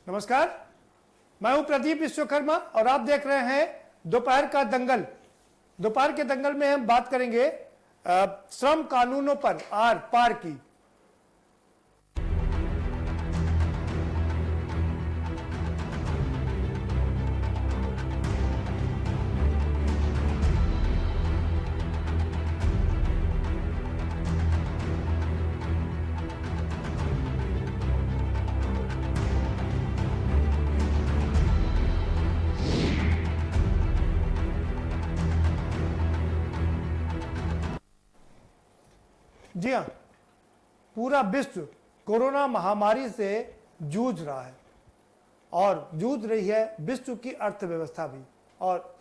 नमस्कार, मैं हूं प्रदीप विश्वकर्मा और आप देख रहे हैं दोपहर का दंगल। दोपहर के दंगल में हम बात करेंगे श्रम कानूनों पर आर पार की। जी हाँ, पूरा विश्व कोरोना महामारी से जूझ रहा है और जूझ रही है विश्व की अर्थव्यवस्था भी, और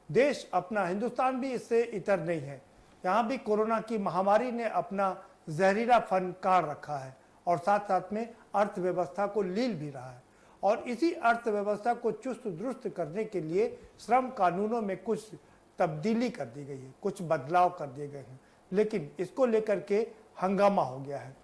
देश अपना हिंदुस्तान भी इससे इतर नहीं है। यहाँ भी कोरोना की महामारी ने अपना जहरीला फन काढ़ रखा है और साथ साथ में अर्थव्यवस्था को लील भी रहा है। और इसी अर्थव्यवस्था को चुस्त दुरुस्त करने के लिए श्रम कानूनों में कुछ तब्दीली कर दी गई है, कुछ बदलाव कर दिए गए हैं, लेकिन इसको लेकर के हंगामा हो गया है।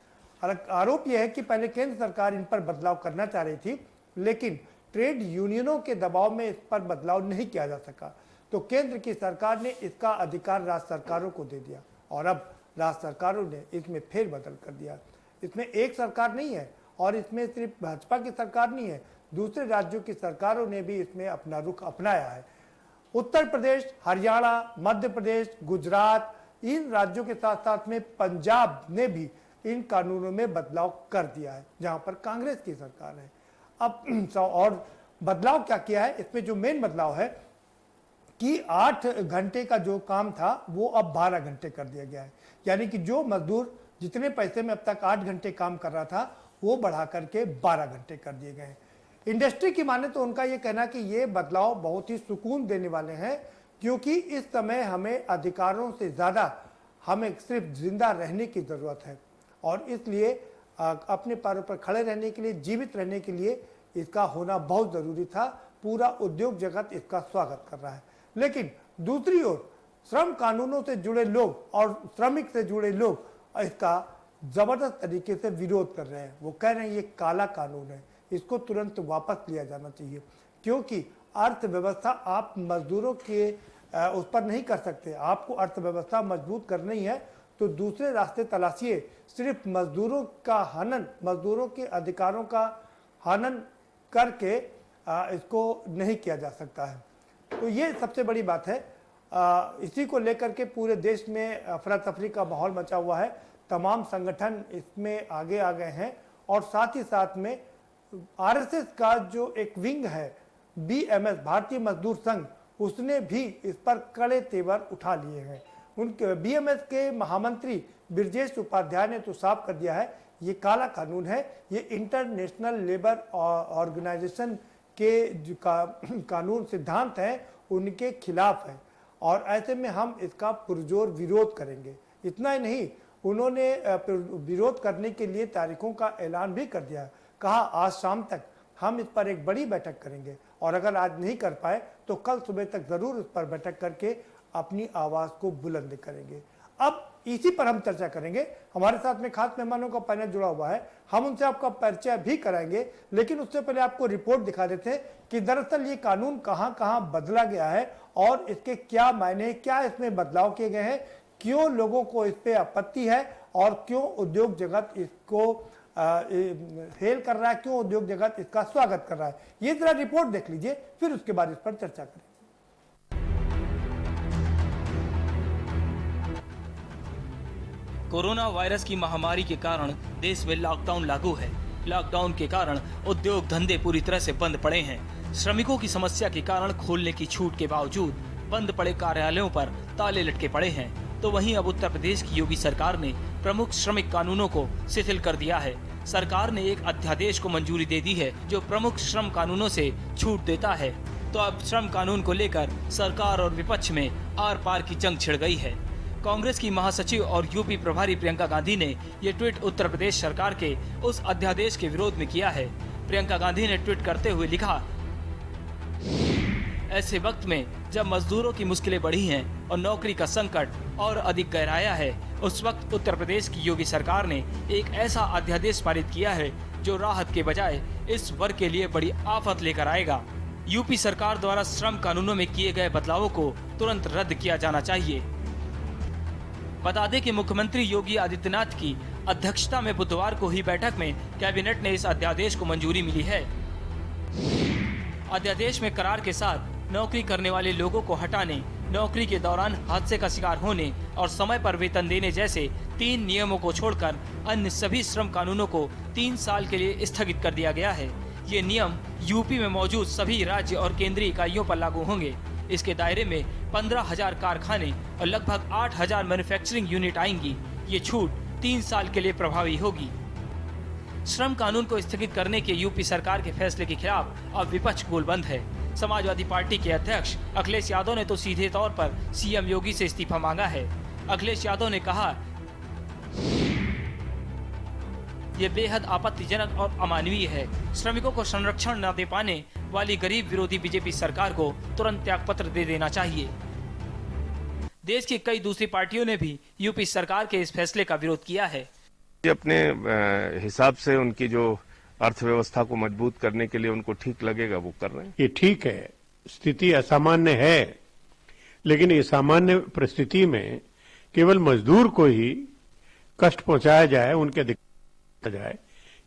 आरोप यह है कि पहले केंद्र सरकार इन पर बदलाव करना चाह रही थी, लेकिन ट्रेड यूनियनों के दबाव में इस पर बदलाव नहीं किया जा सका, तो केंद्र की सरकार ने इसका अधिकार राज्य सरकारों को दे दिया और अब राज्य सरकारों ने इसमें फेरबदल कर दिया। इसमें एक सरकार नहीं है और इसमें सिर्फ भाजपा की सरकार नहीं है, दूसरे राज्यों की सरकारों ने भी इसमें अपना रुख अपनाया है। उत्तर प्रदेश, हरियाणा, मध्य प्रदेश, गुजरात, इन राज्यों के साथ साथ में पंजाब ने भी इन कानूनों में बदलाव कर दिया है, जहां पर कांग्रेस की सरकार है। अब और बदलाव क्या किया है, इसमें जो मेन बदलाव है कि 8 घंटे का जो काम था वो अब 12 घंटे कर दिया गया है। यानी कि जो मजदूर जितने पैसे में अब तक 8 घंटे काम कर रहा था वो बढ़ा करके 12 घंटे कर दिए गए हैं। इंडस्ट्री की माने तो उनका ये कहना कि ये बदलाव बहुत ही सुकून देने वाले हैं, क्योंकि इस समय हमें अधिकारों से ज़्यादा हमें सिर्फ जिंदा रहने की ज़रूरत है और इसलिए अपने पैरों पर खड़े रहने के लिए, जीवित रहने के लिए इसका होना बहुत ज़रूरी था। पूरा उद्योग जगत इसका स्वागत कर रहा है। लेकिन दूसरी ओर श्रम कानूनों से जुड़े लोग और श्रमिक से जुड़े लोग इसका ज़बरदस्त तरीके से विरोध कर रहे हैं। वो कह रहे हैं ये काला कानून है, इसको तुरंत वापस लिया जाना चाहिए, क्योंकि अर्थव्यवस्था आप मजदूरों के उस पर नहीं कर सकते। आपको अर्थव्यवस्था मजबूत करनी है तो दूसरे रास्ते तलाशिए। सिर्फ मजदूरों का हनन, मजदूरों के अधिकारों का हनन करके इसको नहीं किया जा सकता है। तो ये सबसे बड़ी बात है। इसी को लेकर के पूरे देश में अफरा तफरी का माहौल मचा हुआ है। तमाम संगठन इसमें आगे आ गए हैं और साथ ही साथ में आरएसएस का जो एक विंग है बीएमएस, भारतीय मजदूर संघ, उसने भी इस पर कड़े तेवर उठा लिए हैं। उनके बीएमएस के महामंत्री ब्रजेश उपाध्याय ने तो साफ कर दिया है ये काला कानून है, ये इंटरनेशनल लेबर ऑर्गेनाइजेशन के जो कानून सिद्धांत हैं उनके खिलाफ है और ऐसे में हम इसका पुरजोर विरोध करेंगे। इतना ही नहीं, उन्होंने विरोध करने के लिए तारीखों का ऐलान भी कर दिया। कहा आज शाम तक हम इस पर एक बड़ी बैठक करेंगे और अगर आज नहीं कर पाए तो कल सुबह तक जरूर इस पर बैठक करके अपनी आवाज को बुलंद करेंगे। अब इसी पर हम चर्चा करेंगे। हमारे साथ में खास मेहमानों का पैनल जुड़ा हुआ है, हम उनसे आपका परिचय भी कराएंगे, लेकिन उससे पहले आपको रिपोर्ट दिखा देते हैं कि दरअसल ये कानून कहां कहां बदला गया है और इसके क्या मायने, क्या इसमें बदलाव किए गए हैं, क्यों लोगों को इस पर आपत्ति है और क्यों उद्योग जगत इसको फेल कर रहा है, क्यों उद्योग जगत इसका स्वागत कर रहा है। ये जरा रिपोर्ट देख लीजिए, फिर उसके बाद इस पर चर्चा करें। कोरोना वायरस की महामारी के कारण देश में लॉकडाउन लागू है। लॉकडाउन के कारण उद्योग धंधे पूरी तरह से बंद पड़े हैं। श्रमिकों की समस्या के कारण खोलने की छूट के बावजूद बंद पड़े कार्यालयों पर ताले लटके पड़े हैं। तो वहीं अब उत्तर प्रदेश की योगी सरकार ने प्रमुख श्रमिक कानूनों को शिथिल कर दिया है। सरकार ने एक अध्यादेश को मंजूरी दे दी है जो प्रमुख श्रम कानूनों से छूट देता है। तो अब श्रम कानून को लेकर सरकार और विपक्ष में आर पार की जंग छिड़ गई है। कांग्रेस की महासचिव और यूपी प्रभारी प्रियंका गांधी ने ये ट्वीट उत्तर प्रदेश सरकार के उस अध्यादेश के विरोध में किया है। प्रियंका गांधी ने ट्वीट करते हुए लिखा, ऐसे वक्त में जब मजदूरों की मुश्किलें बढ़ी हैं और नौकरी का संकट और अधिक गहराया है, उस वक्त उत्तर प्रदेश की योगी सरकार ने एक ऐसा अध्यादेश पारित किया है जो राहत के बजाय इस वर्ग के लिए बड़ी आफत लेकर आएगा। यूपी सरकार द्वारा श्रम कानूनों में किए गए बदलावों को तुरंत रद्द किया जाना चाहिए। बता दें कि मुख्यमंत्री योगी आदित्यनाथ की अध्यक्षता में बुधवार को हुई बैठक में कैबिनेट ने इस अध्यादेश को मंजूरी मिली है। अध्यादेश में करार के साथ नौकरी करने वाले लोगों को हटाने, नौकरी के दौरान हादसे का शिकार होने और समय पर वेतन देने जैसे 3 नियमों को छोड़कर अन्य सभी श्रम कानूनों को 3 साल के लिए स्थगित कर दिया गया है। ये नियम यूपी में मौजूद सभी राज्य और केंद्रीय इकाइयों पर लागू होंगे। इसके दायरे में 15,000 कारखाने और लगभग 8,000 मैन्युफैक्चरिंग यूनिट आएंगी। ये छूट 3 साल के लिए प्रभावी होगी। श्रम कानून को स्थगित करने के यूपी सरकार के फैसले के खिलाफ अब विपक्ष गोलबंद है। समाजवादी पार्टी के अध्यक्ष अखिलेश यादव ने तो सीधे तौर पर सीएम योगी से इस्तीफा मांगा है। अखिलेश यादव ने कहा, ये बेहद आपत्तिजनक और अमानवीय है। श्रमिकों को संरक्षण न दे पाने वाली गरीब विरोधी बीजेपी सरकार को तुरंत त्यागपत्र दे देना चाहिए। देश की कई दूसरी पार्टियों ने भी यूपी सरकार के इस फैसले का विरोध किया है। अपने हिसाब से उनकी जो अर्थव्यवस्था को मजबूत करने के लिए उनको ठीक लगेगा वो कर रहे हैं। ये ठीक है, स्थिति असामान्य है, लेकिन ये सामान्य परिस्थिति में केवल मजदूर को ही कष्ट पहुंचाया जाए, उनके दिक्कत जाए,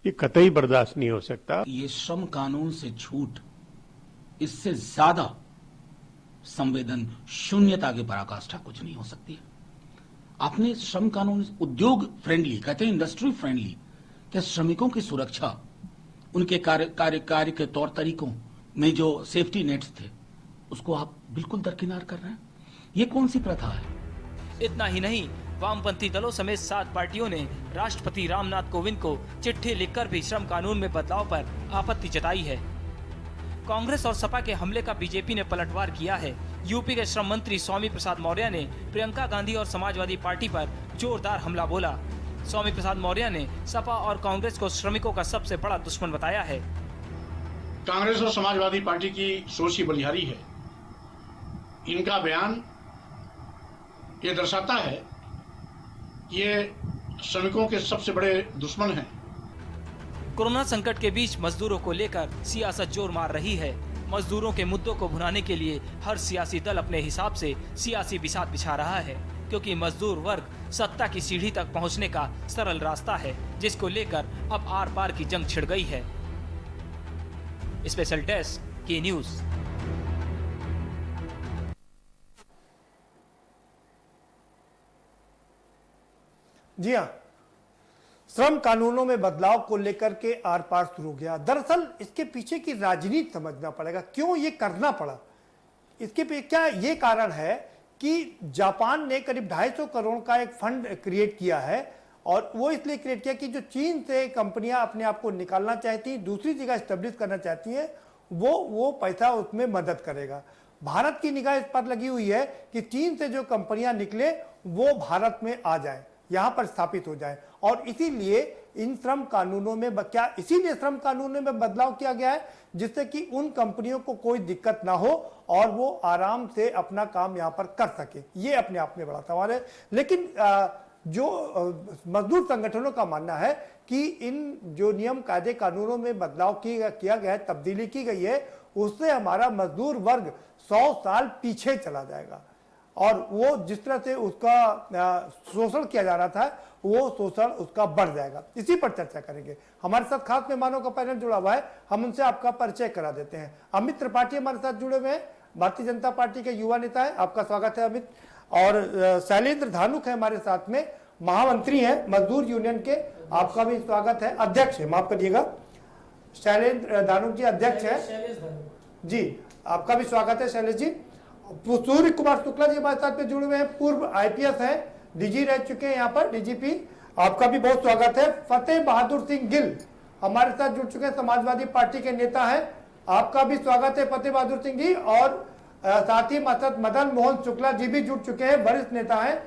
ये कतई बर्दाश्त नहीं हो सकता। ये श्रम कानून से छूट इससे ज्यादा संवेदन शून्यता की पराकाष्ठा कुछ नहीं हो सकती। आपने श्रम कानून उद्योग फ्रेंडली कहते हैं, इंडस्ट्री फ्रेंडली, क्या श्रमिकों की सुरक्षा, उनके कार्य के तौर तरीकों में जो सेफ्टी नेट्स थे उसको आप बिल्कुल दरकिनार कर रहे हैं। ये कौन सी प्रथा है? इतना ही नहीं, वामपंथी दलों समेत 7 पार्टियों ने राष्ट्रपति रामनाथ कोविंद को चिट्ठी लिखकर भी श्रम कानून में बदलाव पर आपत्ति जताई है। कांग्रेस और सपा के हमले का बीजेपी ने पलटवार किया है। यूपी के श्रम मंत्री स्वामी प्रसाद मौर्य ने प्रियंका गांधी और समाजवादी पार्टी पर जोरदार हमला बोला। स्वामी प्रसाद मौर्य ने सपा और कांग्रेस को श्रमिकों का सबसे बड़ा दुश्मन बताया है। कांग्रेस और समाजवादी पार्टी की सोच ही बलिहारी है। इनका बयान ये दर्शाता है कि ये श्रमिकों के सबसे बड़े दुश्मन हैं। कोरोना संकट के बीच मजदूरों को लेकर सियासत जोर मार रही है। मजदूरों के मुद्दों को भुनाने के लिए हर सियासी दल अपने हिसाब से सियासी बिसात बिछा रहा है, क्योंकि मजदूर वर्ग सत्ता की सीढ़ी तक पहुंचने का सरल रास्ता है, जिसको लेकर अब आर पार की जंग छिड़ गई है। स्पेशल डेस्क के न्यूज। जी हाँ, श्रम कानूनों में बदलाव को लेकर के आर पार शुरू हो गया। दरअसल इसके पीछे की राजनीति समझना पड़ेगा, क्यों ये करना पड़ा। इसके पीछे क्या ये कारण है कि जापान ने करीब 250 करोड़ का एक फंड क्रिएट किया है, और वो इसलिए क्रिएट किया कि जो चीन से कंपनियां अपने आप को निकालना चाहती, दूसरी जगह स्टेब्लिश करना चाहती हैं, वो पैसा उसमें मदद करेगा। भारत की निगाह इस पर लगी हुई है कि चीन से जो कंपनियां निकले वो भारत में आ जाए, यहां पर स्थापित हो जाए, और इसीलिए इन श्रम कानूनों में इसीलिए श्रम कानूनों में बदलाव किया गया है, जिससे कि उन कंपनियों को कोई दिक्कत ना हो और वो आराम से अपना काम यहां पर कर सके। ये अपने आप में बड़ा सवाल है। लेकिन जो मजदूर संगठनों का मानना है कि इन जो नियम कायदे कानूनों में बदलाव किया गया है, तब्दीली की गई है, उससे हमारा मजदूर वर्ग 100 साल पीछे चला जाएगा, और वो जिस तरह से उसका शोषण किया जा रहा था वो शोषण उसका बढ़ जाएगा। इसी पर चर्चा करेंगे। हमारे साथ खास मेहमानों का पैनल जुड़ा हुआ है, हम उनसे आपका परिचय करा देते हैं। अमित त्रिपाठी हमारे साथ जुड़े हुए हैं, भारतीय जनता पार्टी के युवा नेता है, आपका स्वागत है अमित। और शैलेंद्र धानुक है हमारे साथ में, महामंत्री हैं मजदूर यूनियन के, आपका भी स्वागत है। अध्यक्ष है, माफ करिएगा, शैलेंद्र धानुक जी अध्यक्ष है जी, आपका भी स्वागत है शैलेश जी। सूर्य कुमार शुक्ला जी हमारे साथ में जुड़े हुए हैं, पूर्व आईपीएस है, डीजी रह चुके हैं यहाँ पर, डीजीपी, आपका भी बहुत स्वागत है। फतेह बहादुर सिंह गिल हमारे साथ जुड़ चुके हैं, समाजवादी पार्टी के नेता हैं, आपका भी स्वागत है फतेह बहादुर सिंह जी। और साथ ही मदन मोहन शुक्ला जी भी जुड़ चुके हैं, वरिष्ठ नेता हैं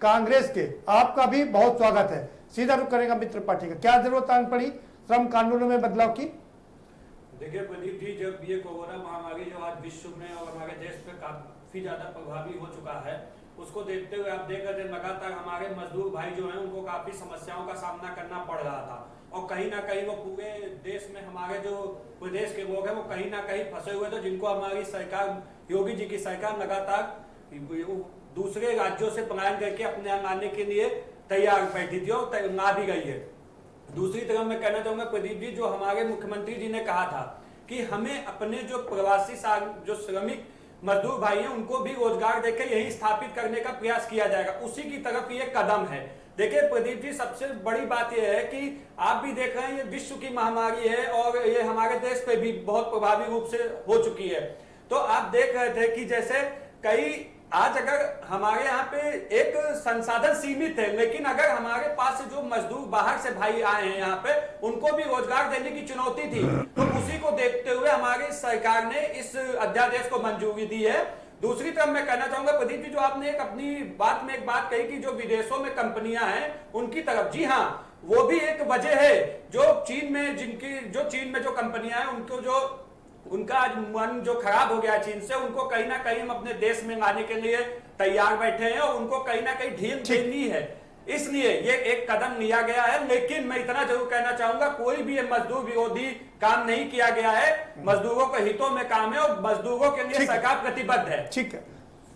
कांग्रेस के, आपका भी बहुत स्वागत है। सीधा रुख करेगा मित्र पार्टी का, क्या जरूरत आन पड़ी श्रम कानूनों में बदलाव की? देखिए प्रदीप जी, जब ये कोरोना महामारी जो आज विश्व में और हमारे देश पे काफी ज्यादा प्रभावी हो चुका है, उसको देखते हुए आप देख रहे थे लगातार हमारे मजदूर भाई जो हैं उनको काफी समस्याओं का सामना करना पड़ रहा था, और कहीं ना कहीं वो पूरे देश में हमारे जो प्रदेश के लोग हैं वो कहीं ना कहीं फंसे हुए थे, जिनको हमारी सरकार, योगी जी की सरकार लगातार दूसरे राज्यों से पलायन करके अपने यहाँ आने के लिए तैयार बैठी थी और आ भी गई है। दूसरी तरफ मैं कहना चाहूंगा प्रदीप जी, जो हमारे मुख्यमंत्री जी ने कहा था कि हमें अपने जो प्रवासी जो श्रमिक मजदूर भाई हैं उनको भी रोजगार देकर यही स्थापित करने का प्रयास किया जाएगा, उसी की तरफ ये कदम है। देखिए प्रदीप जी, सबसे बड़ी बात यह है कि आप भी देख रहे हैं ये विश्व की महामारी है और ये हमारे देश पे भी बहुत प्रभावी रूप से हो चुकी है। तो आप देख रहे थे कि जैसे कई आज अगर हमारे यहाँ पे एक संसाधन सीमित है, लेकिन अगर हमारे पास जो मजदूर बाहर से भाई आए हैं यहाँ पे उनको भी रोजगार देने की चुनौती थी, तो उसी को देखते हुए हमारी सरकार ने इस अध्यादेश को मंजूरी दी है। दूसरी तरफ मैं कहना चाहूंगा प्रदीप जी, जो आपने एक अपनी बात में एक बात कही कि जो विदेशों में कंपनियां हैं उनकी तरफ, जी हाँ, वो भी एक वजह है। जो चीन में जो कंपनियां हैं उनको जो उनका आज मन जो खराब हो गया चीन से, उनको कहीं ना कहीं हम अपने देश में लाने के लिए तैयार बैठे हैं और उनको कहीं ना कहीं ढील देनी है, इसलिए ये एक कदम लिया गया है। लेकिन मैं इतना जरूर कहना चाहूंगा, कोई भी ये मजदूर विरोधी काम नहीं किया गया है, मजदूरों के हितों में काम है और मजदूरों के लिए सरकार प्रतिबद्ध है। ठीक है,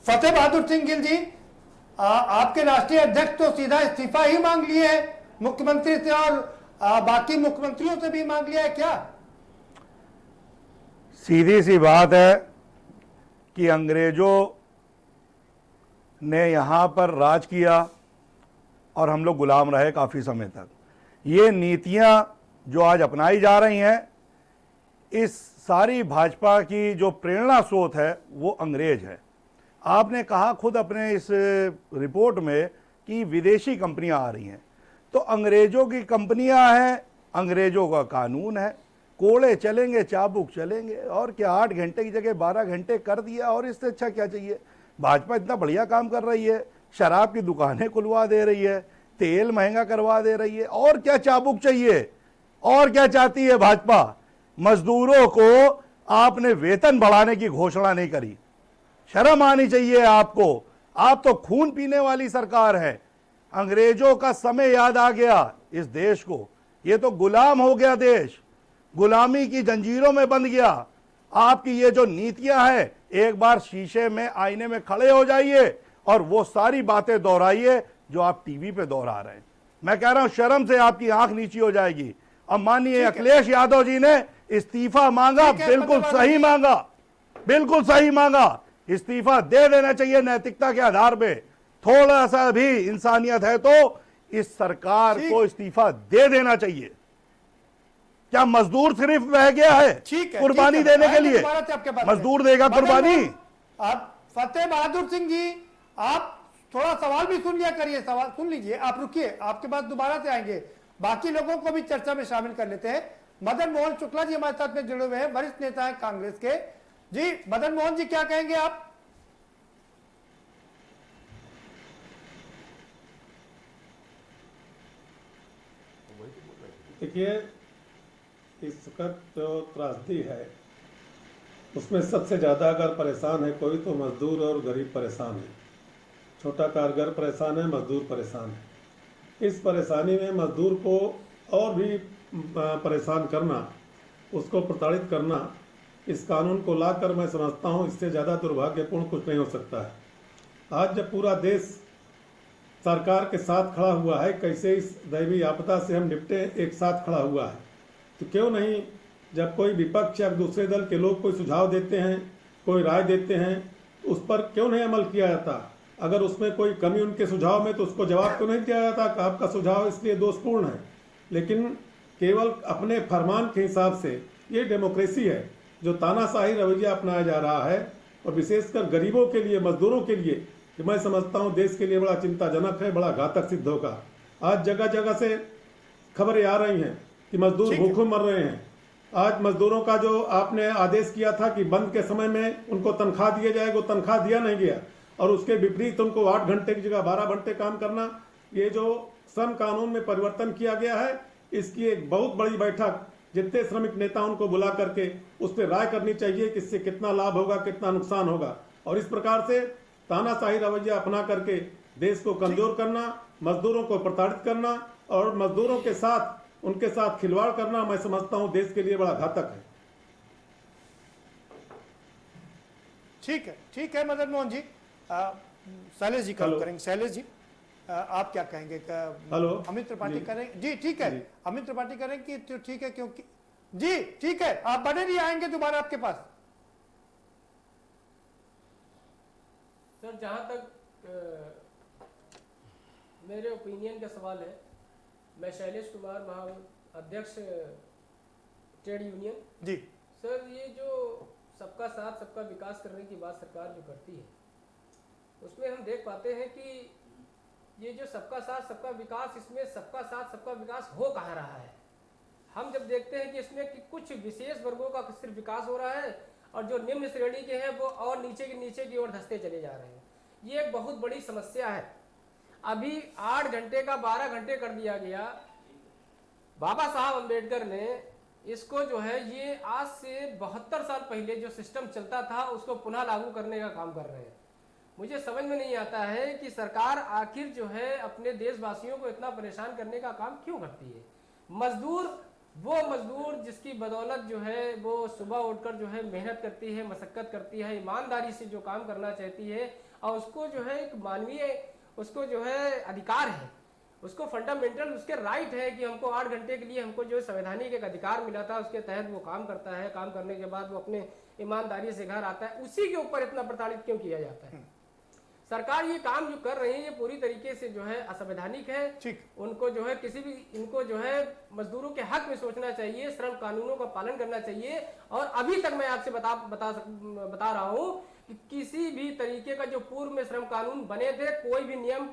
फतेह बहादुर सिंह गिल जी, आपके राष्ट्रीय अध्यक्ष तो सीधा इस्तीफा ही मांग लिए है मुख्यमंत्री से, और बाकी मुख्यमंत्रियों से भी मांग लिया है क्या? सीधी सी बात है कि अंग्रेजों ने यहाँ पर राज किया और हम लोग गुलाम रहे काफ़ी समय तक। ये नीतियाँ जो आज अपनाई जा रही हैं, इस सारी भाजपा की जो प्रेरणा स्रोत है वो अंग्रेज है। आपने कहा खुद अपने इस रिपोर्ट में कि विदेशी कंपनियां आ रही हैं, तो अंग्रेजों की कंपनियां हैं, अंग्रेजों का कानून है, कोड़े चलेंगे, चाबुक चलेंगे, और क्या 8 घंटे की जगह 12 घंटे कर दिया, और इससे अच्छा क्या चाहिए? भाजपा इतना बढ़िया काम कर रही है, शराब की दुकानें खुलवा दे रही है, तेल महंगा करवा दे रही है, और क्या चाबुक चाहिए? और क्या चाहती है भाजपा? मजदूरों को आपने वेतन बढ़ाने की घोषणा नहीं करी, शर्म आनी चाहिए आपको। आप तो खून पीने वाली सरकार है। अंग्रेजों का समय याद आ गया इस देश को, ये तो गुलाम हो गया देश, गुलामी की जंजीरों में बंध गया। आपकी ये जो नीतियां हैं, एक बार शीशे में आईने में खड़े हो जाइए और वो सारी बातें दोहराइए जो आप टीवी पे दोहरा रहे हैं। मैं कह रहा हूं शर्म से आपकी आंख नीची हो जाएगी। अब माननीय अखिलेश यादव जी ने इस्तीफा मांगा, बिल्कुल सही मांगा, बिल्कुल सही मांगा। इस्तीफा दे देना चाहिए नैतिकता के आधार पे। थोड़ा सा भी इंसानियत है तो इस सरकार को इस्तीफा दे देना चाहिए। क्या मजदूर सिर्फ बह गया है कुर्बानी देने के लिए? मजदूर देगा कुर्बानी? आप फतेह बहादुर सिंह जी, आप थोड़ा सवाल भी सुन लिया करिए, सवाल सुन लीजिए, आप रुकिए, आपके बाद दोबारा से आएंगे, बाकी लोगों को भी चर्चा में शामिल कर लेते हैं। मदन मोहन शुक्ला जी हमारे साथ में जुड़े हुए हैं, वरिष्ठ नेता हैं कांग्रेस के। जी मदन मोहन जी, क्या कहेंगे आप? देखिए, इस वक्त जो त्रासदी है उसमें सबसे ज़्यादा अगर परेशान है कोई तो मजदूर और गरीब परेशान है। छोटा कारीगर परेशान है, मजदूर परेशान है। इस परेशानी में मजदूर को और भी परेशान करना, उसको प्रताड़ित करना, इस कानून को लाकर मैं समझता हूँ इससे ज़्यादा दुर्भाग्यपूर्ण कुछ नहीं हो सकता है। आज जब पूरा देश सरकार के साथ खड़ा हुआ है, कैसे इस दैवीय आपदा से हम निपटे, एक साथ खड़ा हुआ है, तो क्यों नहीं जब कोई विपक्ष या दूसरे दल के लोग कोई सुझाव देते हैं, कोई राय देते हैं, उस पर क्यों नहीं अमल किया जाता? अगर उसमें कोई कमी उनके सुझाव में तो उसको जवाब क्यों नहीं दिया जाता कि आपका सुझाव इसलिए दोषपूर्ण है? लेकिन केवल अपने फरमान के हिसाब से, ये डेमोक्रेसी है जो तानाशाही रवैया अपनाया जा रहा है, और विशेषकर गरीबों के लिए, मजदूरों के लिए, कि मैं समझता हूँ देश के लिए बड़ा चिंताजनक है, बड़ा घातक सिद्ध होगा। आज जगह जगह से खबरें आ रही हैं कि मजदूर भूखे मर रहे हैं। आज मजदूरों का जो आपने आदेश किया था कि बंद के समय में उनको तनख्वाह दिया जाएगा, वो तनख्वाह दिया नहीं गया, और उसके विपरीत उनको 8 घंटे की जगह 12 घंटे काम करना, ये जो श्रम कानून में परिवर्तन किया गया है, इसकी एक बहुत बड़ी बैठक जितने श्रमिक नेता उनको बुला करके उस पर राय करनी चाहिए कि इससे कितना लाभ होगा, कितना नुकसान होगा। और इस प्रकार से तानाशाही रवैया अपना करके देश को कमजोर करना, मजदूरों को प्रताड़ित करना और मजदूरों के साथ उनके साथ खिलवाड़ करना, मैं समझता हूं देश के लिए बड़ा घातक है। ठीक है मदन मोहन जी। शैलेश जी कल करेंगे। शैलेश जी, आप क्या कहेंगे? हेलो, अमित त्रिपाठी करें? जी ठीक है, अमित त्रिपाठी करें कि तो ठीक है, क्योंकि जी ठीक है, आप बने नहीं, आएंगे दोबारा आपके पास। सर, जहाँ तक मेरे ओपिनियन का सवाल है, मैं शैलेश कुमार, महाअध्यक्ष ट्रेड यूनियन। जी सर, ये जो सबका साथ सबका विकास करने की बात सरकार जो करती है, उसमें हम देख पाते हैं कि ये जो सबका साथ सबका विकास, इसमें सबका साथ सबका विकास हो कहाँ रहा है। हम जब देखते हैं कि इसमें कि कुछ विशेष वर्गों का सिर्फ विकास हो रहा है और जो निम्न श्रेणी के हैं वो और नीचे की ओर धंसते चले जा रहे हैं। ये एक बहुत बड़ी समस्या है। अभी 8 घंटे का 12 घंटे कर दिया गया। बाबा साहब अम्बेडकर ने इसको जो है, ये आज से 72 साल पहले जो सिस्टम चलता था उसको पुनः लागू करने का काम कर रहे हैं। मुझे समझ में नहीं आता है कि सरकार आखिर जो है अपने देशवासियों को इतना परेशान करने का काम क्यों करती है। मजदूर, वो मजदूर जिसकी बदौलत जो है वो सुबह उठकर जो है मेहनत करती है, मशक्कत करती है, ईमानदारी से जो काम करना चाहती है, और उसको जो है एक मानवीय, उसको जो है अधिकार है, उसको फंडामेंटल उसके राइट है कि हमको 8 घंटे के लिए हमको जो संवैधानिक एक अधिकार मिला था उसके तहत वो काम करता है। काम करने के बाद वो अपने ईमानदारी से घर आता है। उसी के ऊपर इतना प्रताड़ित क्यों किया जाता है? सरकार ये काम जो कर रही है ये पूरी तरीके से जो है असंवैधानिक है। उनको जो है इनको जो है मजदूरों के हक में सोचना चाहिए, श्रम कानूनों का पालन करना चाहिए। और अभी तक मैं आपसे बता रहा हूँ कि किसी भी तरीके का जो पूर्व में श्रम कानून बने थे, कोई भी नियम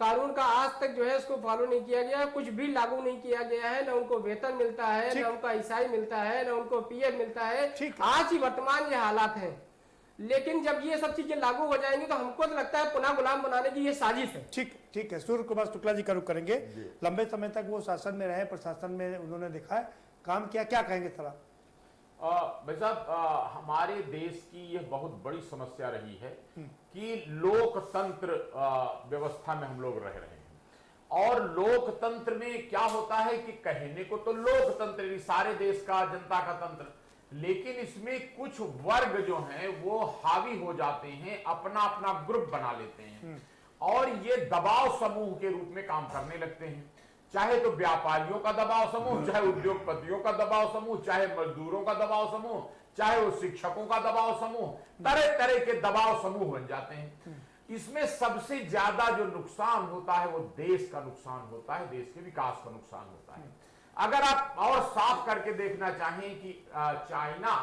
कानून का आज तक जो है उसको फॉलो नहीं किया गया, कुछ भी लागू नहीं किया गया है। न उनको वेतन मिलता है, न उनका ईसाई मिलता है, न उनको पीएफ मिलता है। आज ही वर्तमान ये हालात हैं। लेकिन जब ये सब चीजें लागू हो जाएंगी तो हमको तो लगता है पुनः गुलाम बनाने की ये साजिश है। ठीक है, सूर्य कुमार शुक्ला जी का रुख करेंगे। लंबे समय तक वो शासन में रहे, प्रशासन में उन्होंने दिखाया, काम किया, क्या कहेंगे थोड़ा? भाई साहब, हमारे देश की यह बहुत बड़ी समस्या रही है कि लोकतंत्र व्यवस्था में हम लोग रह रहे हैं। और लोकतंत्र में क्या होता है कि कहने को तो लोकतंत्र सारे देश का, जनता का तंत्र, लेकिन इसमें कुछ वर्ग जो हैं वो हावी हो जाते हैं, अपना अपना ग्रुप बना लेते हैं और ये दबाव समूह के रूप में काम करने लगते हैं। चाहे तो व्यापारियों का दबाव समूह, चाहे उद्योगपतियों का दबाव समूह, चाहे मजदूरों का दबाव समूह, चाहे वो शिक्षकों का दबाव समूह, तरह तरह के दबाव समूह बन जाते हैं। इसमें सबसे ज्यादा जो नुकसान होता है वो देश का नुकसान होता है, देश के विकास का नुकसान होता है। अगर आप और साफ करके देखना चाहें कि चाइना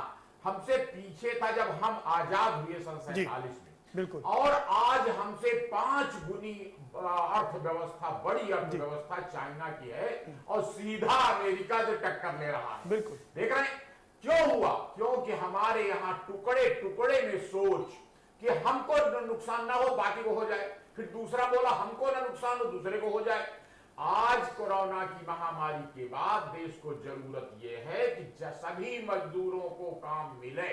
हमसे पीछे था जब हम आजाद हुए सन 47 में, बिल्कुल, और आज हमसे 5 गुनी अर्थव्यवस्था, बड़ी अर्थव्यवस्था चाइना की है और सीधा अमेरिका से टक्कर ले रहा है। बिल्कुल, देख रहे हैं क्यों हुआ? क्योंकि हमारे यहाँ टुकड़े टुकड़े में सोच कि हमको नुकसान ना हो बाकी को हो जाए, फिर दूसरा बोला हमको ना नुकसान हो दूसरे को हो जाए। आज कोरोना की महामारी के बाद देश को जरूरत यह है कि सभी मजदूरों को काम मिले,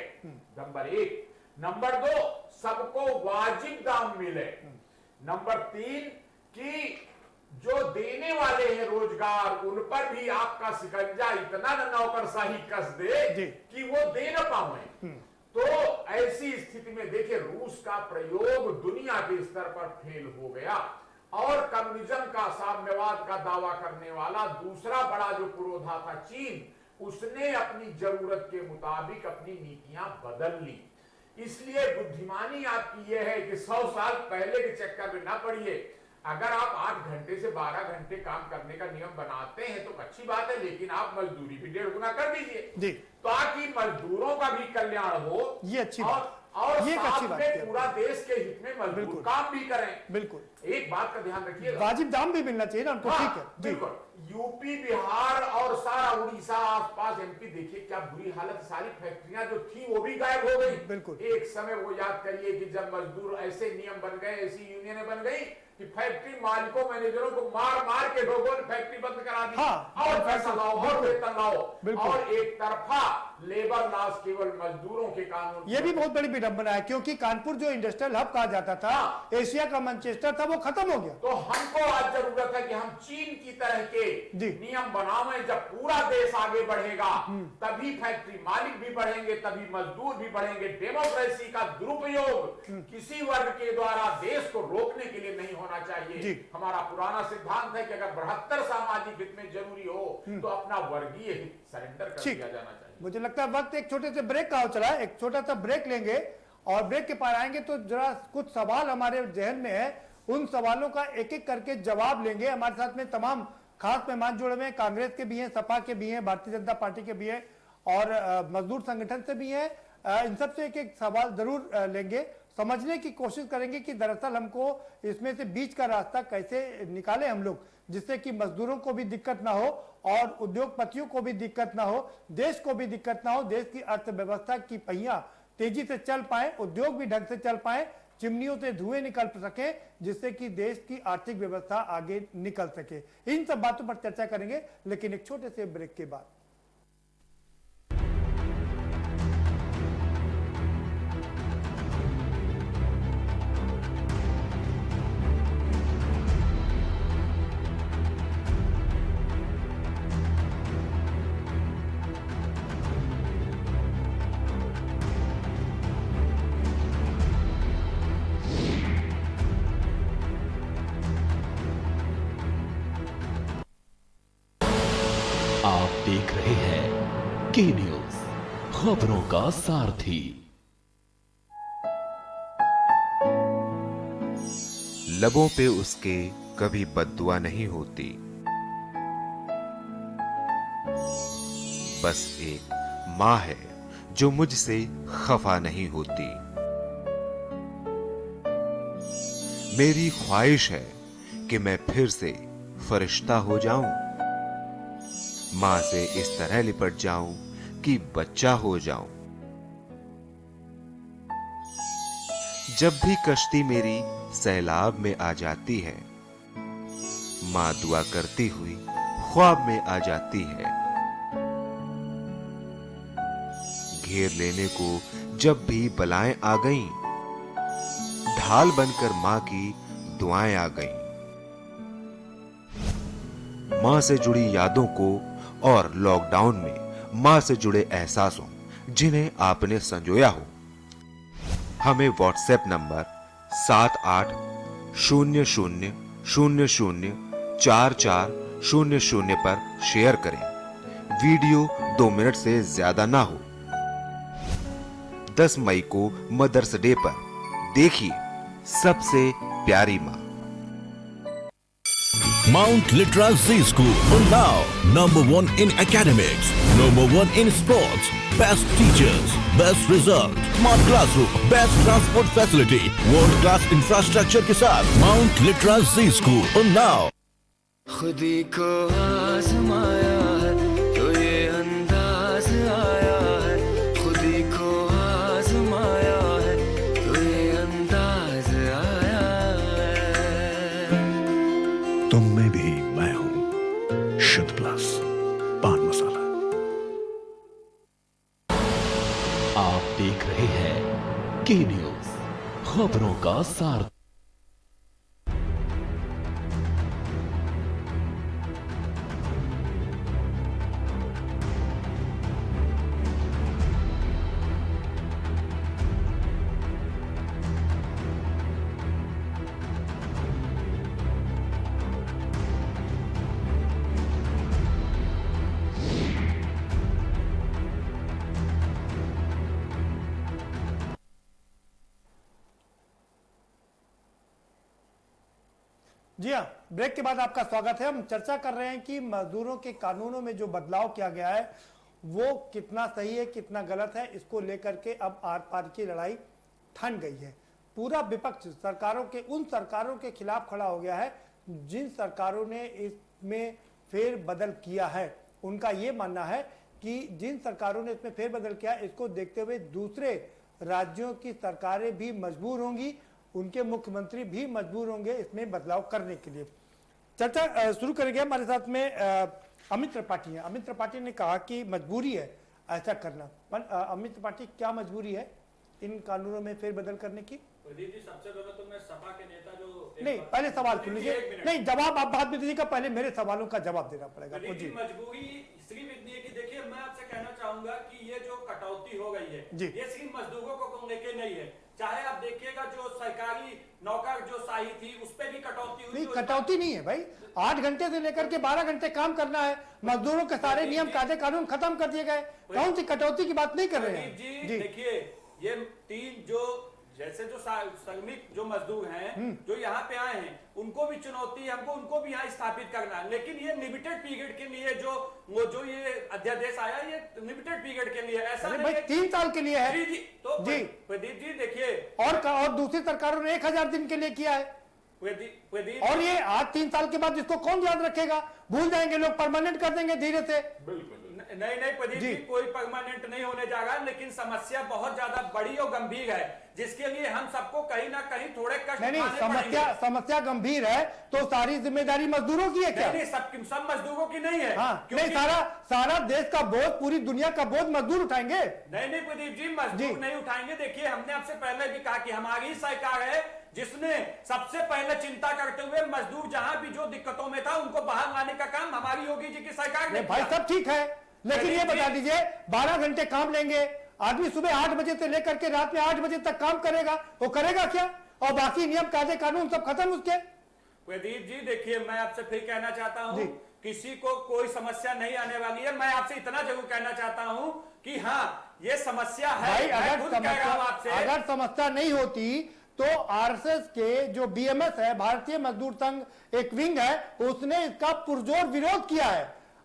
नंबर 1। नंबर 2, सबको वाजिब दाम मिले। नंबर 3, कि जो देने वाले हैं रोजगार उन पर भी आपका शिकंजा इतना नौकरशाही कस दे कि वो दे न पाए। तो ऐसी स्थिति में देखिए, रूस का प्रयोग दुनिया के स्तर पर फेल हो गया और कम्युनिज्म का, साम्यवाद का दावा करने वाला दूसरा बड़ा जो पुरोधा था चीन, उसने अपनी जरूरत के मुताबिक अपनी नीतियां बदल ली। इसलिए बुद्धिमानी आपकी यह है कि 100 साल पहले के चक्कर में ना पड़िए। अगर आप 8 घंटे से 12 घंटे काम करने का नियम बनाते हैं तो अच्छी बात है, लेकिन आप मजदूरी भी 1.5 गुना कर दीजिए ताकि मजदूरों का भी कल्याण हो। ये अच्छी बात, और ये साथ अच्छी बात में पूरा देश के हित में मजदूर काम भी करें। बिल्कुल, एक बात का ध्यान रखिए, वाजिब दाम भी मिलना चाहिए ना उनको। ठीक है, बिल्कुल। यूपी, बिहार और सारा उड़ीसा, आसपास एमपी, देखिए क्या बुरी हालत, सारी फैक्ट्रियां जो थी वो भी गायब हो गई। बिल्कुल, एक समय वो याद करिए कि जब मजदूर ऐसे नियम बन गए, ऐसी यूनियनें बन गई कि फैक्ट्री मालिकों मैनेजरों को मार मार के लोगों ने फैक्ट्री बंद करा दी। हाँ, और पैसा लाओ और वेतन लाओ बिल्कुल। और एक तरफा लेबर लॉस केवल मजदूरों के कानून। ये भी बहुत बड़ी विडंबना है, क्योंकि कानपुर जो इंडस्ट्रियल हब कहा जाता था, एशिया का मैनचेस्टर था, वो खत्म हो गया। तो हमको आज जरूरत है कि हम चीन की तरह के नियम बनावें। जब पूरा देश आगे बढ़ेगा तभी फैक्ट्री मालिक भी बढ़ेंगे, तभी मजदूर भी बढ़ेंगे। डेमोक्रेसी का दुरुपयोग किसी वर्ग के द्वारा देश को रोकने के लिए नहीं होना चाहिए। हमारा पुराना सिद्धांत है कि अगर बृहत्तर सामाजिक हित में जरूरी हो तो अपना वर्गीय हित सरेंडर कर दिया जाना चाहिए। मुझे लगता है वक्त एक छोटे से ब्रेक का हो चला है, एक छोटा सा ब्रेक लेंगे और ब्रेक के पार आएंगे तो जरा कुछ सवाल हमारे जहन में है, उन सवालों का एक एक करके जवाब लेंगे। हमारे साथ में तमाम खास मेहमान जुड़े हुए हैं, कांग्रेस के भी हैं, सपा के भी हैं, भारतीय जनता पार्टी के भी हैं और मजदूर संगठन से भी हैं। इन सबसे एक एक सवाल जरूर लेंगे, समझने की कोशिश करेंगे कि दरअसल हमको इसमें से बीच का रास्ता कैसे निकाले हम लोग, जिससे कि मजदूरों को भी दिक्कत ना हो और उद्योगपतियों को भी दिक्कत ना हो, देश को भी दिक्कत ना हो, देश की अर्थव्यवस्था की पहिया तेजी से चल पाए, उद्योग भी ढंग से चल पाए, चिमनियों से धुएं निकल सके, जिससे कि देश की आर्थिक व्यवस्था आगे निकल सके। इन सब बातों पर चर्चा करेंगे, लेकिन एक छोटे से ब्रेक के बाद। आप देख रहे हैं के न्यूज, खबरों का सारथी। लबों पे उसके कभी बद्दुआ नहीं होती, बस एक माँ है जो मुझसे खफा नहीं होती। मेरी ख्वाहिश है कि मैं फिर से फरिश्ता हो जाऊं, मां से इस तरह लिपट जाऊं कि बच्चा हो जाऊं। जब भी कश्ती मेरी सैलाब में आ जाती है, मां दुआ करती हुई ख्वाब में आ जाती है। घेर लेने को जब भी बलाएं आ गईं, ढाल बनकर मां की दुआएं आ गईं। मां से जुड़ी यादों को और लॉकडाउन में मां से जुड़े एहसासों जिन्हें आपने संजोया हो, हमें व्हाट्सएप नंबर 7800004400 पर शेयर करें। वीडियो 2 मिनट से ज्यादा ना हो। 10 मई को मदर्स डे पर देखिए सबसे प्यारी मां। Mount Litra Z School, Unnao, #1 in academics, #1 in sports, best teachers, best result, smart classroom, best transport facility, world class infrastructure के साथ Mount Litra Z School, Unnao। खुदी को आजमाया है तो ये अंदाज आया है, खुदी को आजमाया है तो ये अंदाज आया है। तुम में भी मैं हूं, शुद्ध प्लस पान मसाला। आप देख रहे हैं के न्यूज, खबरों का सार। जी हाँ, ब्रेक के बाद आपका स्वागत है। हम चर्चा कर रहे हैं कि मजदूरों के कानूनों में जो बदलाव किया गया है वो कितना सही है, कितना गलत है, इसको लेकर के अब आर पार की लड़ाई ठन गई है। पूरा विपक्ष सरकारों के, उन सरकारों के खिलाफ खड़ा हो गया है जिन सरकारों ने इसमें फेरबदल किया है। उनका ये मानना है कि जिन सरकारों ने इसमें फेरबदल किया, इसको देखते हुए दूसरे राज्यों की सरकारें भी मजबूर होंगी उनके मुख्यमंत्री भी मजबूर होंगे इसमें बदलाव करने के लिए। चर्चा शुरू करेंगे। हमारे साथ में अमित त्रिपाठी हैं। अमित त्रिपाठी ने कहा कि मजबूरी है ऐसा करना। अमित त्रिपाठी, क्या मजबूरी है इन कानूनों में फेरबदल करने की? प्रदीप जी, सबसे पहले तो मैं सपा के नेता जो नहीं, पहले सवाल सुन लीजिए। नहीं, जवाब आप बाद में दीजिएगा, पहले मेरे सवालों का जवाब देना पड़ेगा। जी, मजबूरी सिर्फ इतनी है कि देखिए, मैं आपसे कहना चाहूंगा कि ये जो कटौती हो गई है, ये सिर्फ मजदूरों को लेके नहीं है। चाहे आप देखिएगा जो सरकारी नौकर जो शाही थी उस पर भी कटौती हुई। नहीं, कटौती नहीं है भाई। 8 घंटे से लेकर के 12 घंटे काम करना है। मजदूरों के सारे नियम कायदे कानून खत्म कर दिए गए। कौन सी कटौती की बात नहीं कर रहे हैं जी। देखिए, ये 3 जो जैसे जो श्रमिक जो मजदूर हैं जो यहाँ पे आए हैं, उनको भी चुनौती है, हमको उनको भी यहाँ स्थापित करना है। लेकिन ये लिमिटेड पीरियड के लिए जो ये अध्यादेश आया, ये लिमिटेड पीरियड के लिए, ऐसा नहीं भाई 3 साल के लिए है। जी तो जी प्रदीप जी देखिए, और दूसरी सरकारों ने 1000 दिन के लिए किया है। और ये आज 3 साल के बाद इसको कौन याद रखेगा? भूल जाएंगे लोग, परमानेंट कर देंगे धीरे से। नहीं प्रदीप जी, कोई परमानेंट नहीं होने जा रहा है, लेकिन समस्या बहुत ज्यादा बड़ी और गंभीर है, जिसके लिए हम सबको कहीं ना कहीं थोड़े कष्ट समस्या गंभीर है तो सारी जिम्मेदारी मजदूरों की है क्या? नहीं, सब मजदूरों की नहीं है। हाँ, नहीं, सारा देश का बोझ, पूरी दुनिया का बोझ मजदूर उठाएंगे। नहीं प्रदीप जी, मजदूर नहीं उठाएंगे। देखिए, हमने आपसे पहले भी कहा कि हमारी सरकार है जिसने सबसे पहले चिंता करते हुए मजदूर जहां भी जो दिक्कतों में था उनको बाहर लाने का काम हमारी योगी जी की सरकार ने। भाई सब ठीक है, लेकिन ये बता दीजिए, 12 घंटे काम लेंगे आदमी, सुबह 8 बजे से लेकर के रात में 8 बजे तक काम करेगा, वो करेगा क्या? और बाकी नियम कायदे कानून सब खत्म उसके। प्रदीप जी देखिए, मैं आपसे फिर कहना चाहता हूँ, किसी को कोई समस्या नहीं आने वाली है। मैं आपसे इतना जरूर कहना चाहता हूँ कि हाँ, ये समस्या है। अगर समस्या नहीं होती तो आरएसएस के जो बीएमएस है, भारतीय मजदूर संघ एक विंग है, उसने इसका पुरजोर विरोध किया है।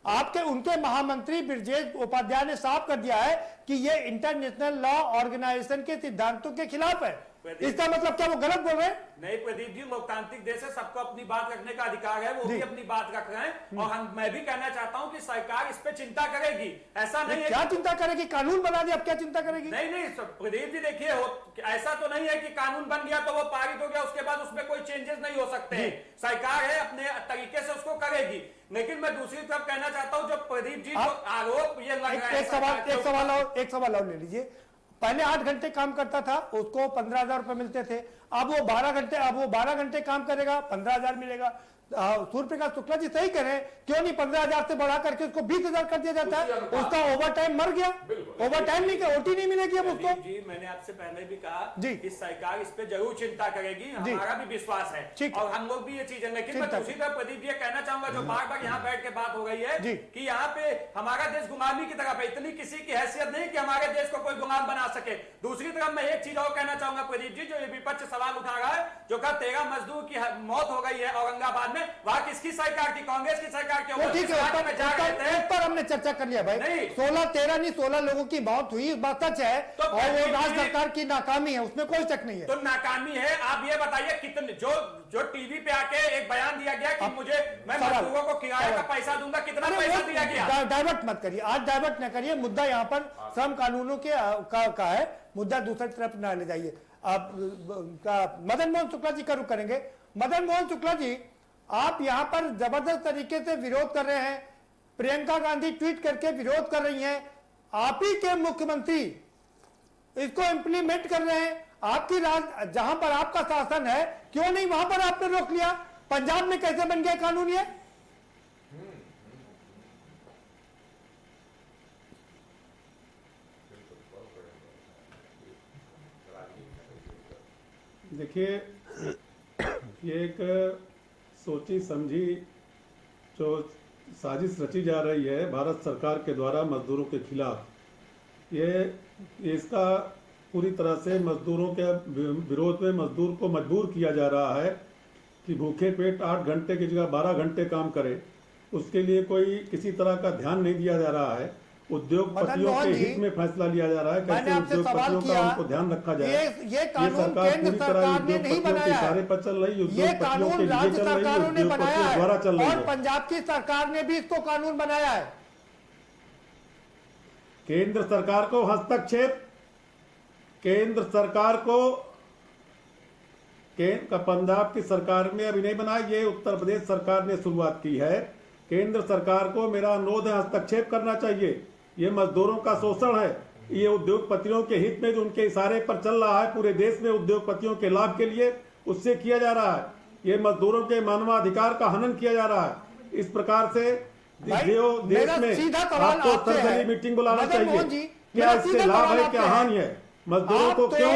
आपके उनके महामंत्री ब्रजेश उपाध्याय ने साफ कर दिया है कि ये इंटरनेशनल लॉ ऑर्गेनाइजेशन के सिद्धांतों के खिलाफ है। इसका मतलब क्या वो गलत बोल रहे हैं? नहीं प्रदीप जी, लोकतांत्रिक देश है, सबको अपनी बात रखने का अधिकार है, वो भी अपनी बात रख रहे हैं। और मैं भी कहना चाहता हूं कि सरकार इस पे चिंता करेगी। ऐसा नहीं है क्या चिंता करेगी? कानून बना दिया, अब क्या चिंता करेगी? नहीं प्रदीप जी देखिए, ऐसा तो नहीं है कि कानून बन गया तो वो पारित हो गया, उसके बाद उसमें कोई चेंजेस नहीं हो सकते। सरकार है, अपने तरीके से उसको करेगी। लेकिन मैं दूसरी तरफ कहना चाहता हूँ, जो प्रदीप जी जो आरोप ये लग रहा है, एक सवाल और ले लीजिए। पहले 8 घंटे काम करता था, उसको 15,000 रुपए मिलते थे। अब वो 12 घंटे काम करेगा, 15,000 मिलेगा। सूर्य प्रकाश शुक्ला जी सही करें, क्यों नहीं 15,000 से बढ़ा करके उसको 20,000 कर दिया जाता है? उसका ओवर टाइम मर गया, ओवर टाइम नहीं, ओटी नहीं मिलेगी अब उसको। जी मैंने आपसे पहले भी कहा कि सरकार इस पे जरूर चिंता करेगी, हमारा भी विश्वास है और हम लोग भी ये चीजें। लेकिन मैं दूसरी तरफ प्रदीप ये कहना चाहूंगा, जो बार बार यहाँ बैठ के बात हो गई है कि यहाँ पे हमारा देश गुलामी की तरफ है, इतनी किसी की हैसियत नहीं कि हमारे देश को कोई गुलाम बना सके। दूसरी तरफ मैं एक चीज और कहना चाहूंगा प्रदीप जी, जो ये विपक्ष सवाल उठा रहा है, जो कहा 13 मजदूर की मौत हो गई है औरंगाबाद में, वहां किसकी सरकार थी? कांग्रेस की सरकार की। ठीक है, उस पर हमने चर्चा कर लिया भाई। 16 लोगों की मौत हुई, बात सच है, और वो राज्य सरकार की नाकामी है, उसमें कोई शक नहीं है। तो नाकामी है, आप ये बताइए कितने जो टीवी पे आके एक बयान दिया गया कि मैं मजदूरों को किराए का पैसा दूंगा, कितना पैसा दिया गया? डाइवर्ट मत करिए, आज डाइवर्ट न करिए, मुद्दा यहाँ पर श्रम कानूनों के का है, मुद्दा दूसरी तरफ न ले जाइए। आप मदन मोहन शुक्ला जी का रुख करेंगे। मदन मोहन शुक्ला जी, आप यहां पर जबरदस्त तरीके से विरोध कर रहे हैं, प्रियंका गांधी ट्वीट करके विरोध कर रही हैं, आप ही के मुख्यमंत्री इसको इंप्लीमेंट कर रहे हैं। आपकी राज जहां पर आपका शासन है, क्यों नहीं वहां पर आपने रोक लिया? पंजाब में कैसे बन गया कानून ये? देखिए, ये एक सोची समझी जो साजिश रची जा रही है भारत सरकार के द्वारा मजदूरों के खिलाफ, ये इसका पूरी तरह से मजदूरों के विरोध में मजदूर को मजबूर किया जा रहा है कि भूखे पेट 8 घंटे की जगह 12 घंटे काम करे। उसके लिए कोई किसी तरह का ध्यान नहीं दिया जा रहा है। उद्योगपतियों के हित में फैसला लिया जा रहा है, कैसे उद्योगपतियों का उनको ध्यान रखा जाए। ये कानून केंद्र सरकार ने नहीं बनाया है, सारे पर चल रही, ये कानून राज्य सरकारों ने बनाया है और पंजाब की सरकार ने भी इसको कानून बनाया है। केंद्र सरकार को हस्तक्षेप, केंद्र सरकार को पंजाब की सरकार ने अभी नहीं बनाया, ये उत्तर प्रदेश सरकार ने शुरुआत की है। केंद्र सरकार को मेरा अनुरोध है, हस्तक्षेप करना चाहिए। ये मजदूरों का शोषण है, ये उद्योगपतियों के हित में जो उनके इशारे पर चल रहा है पूरे देश में उद्योगपतियों के लाभ के लिए, उससे किया जा रहा है। ये मजदूरों के मानवाधिकार का हनन किया जा रहा है। इस प्रकार से देश में आपको सर्वदलीय मीटिंग बुलाना चाहिए। क्या इससे लाभ है, क्या हानि है? मजदूरों को क्यों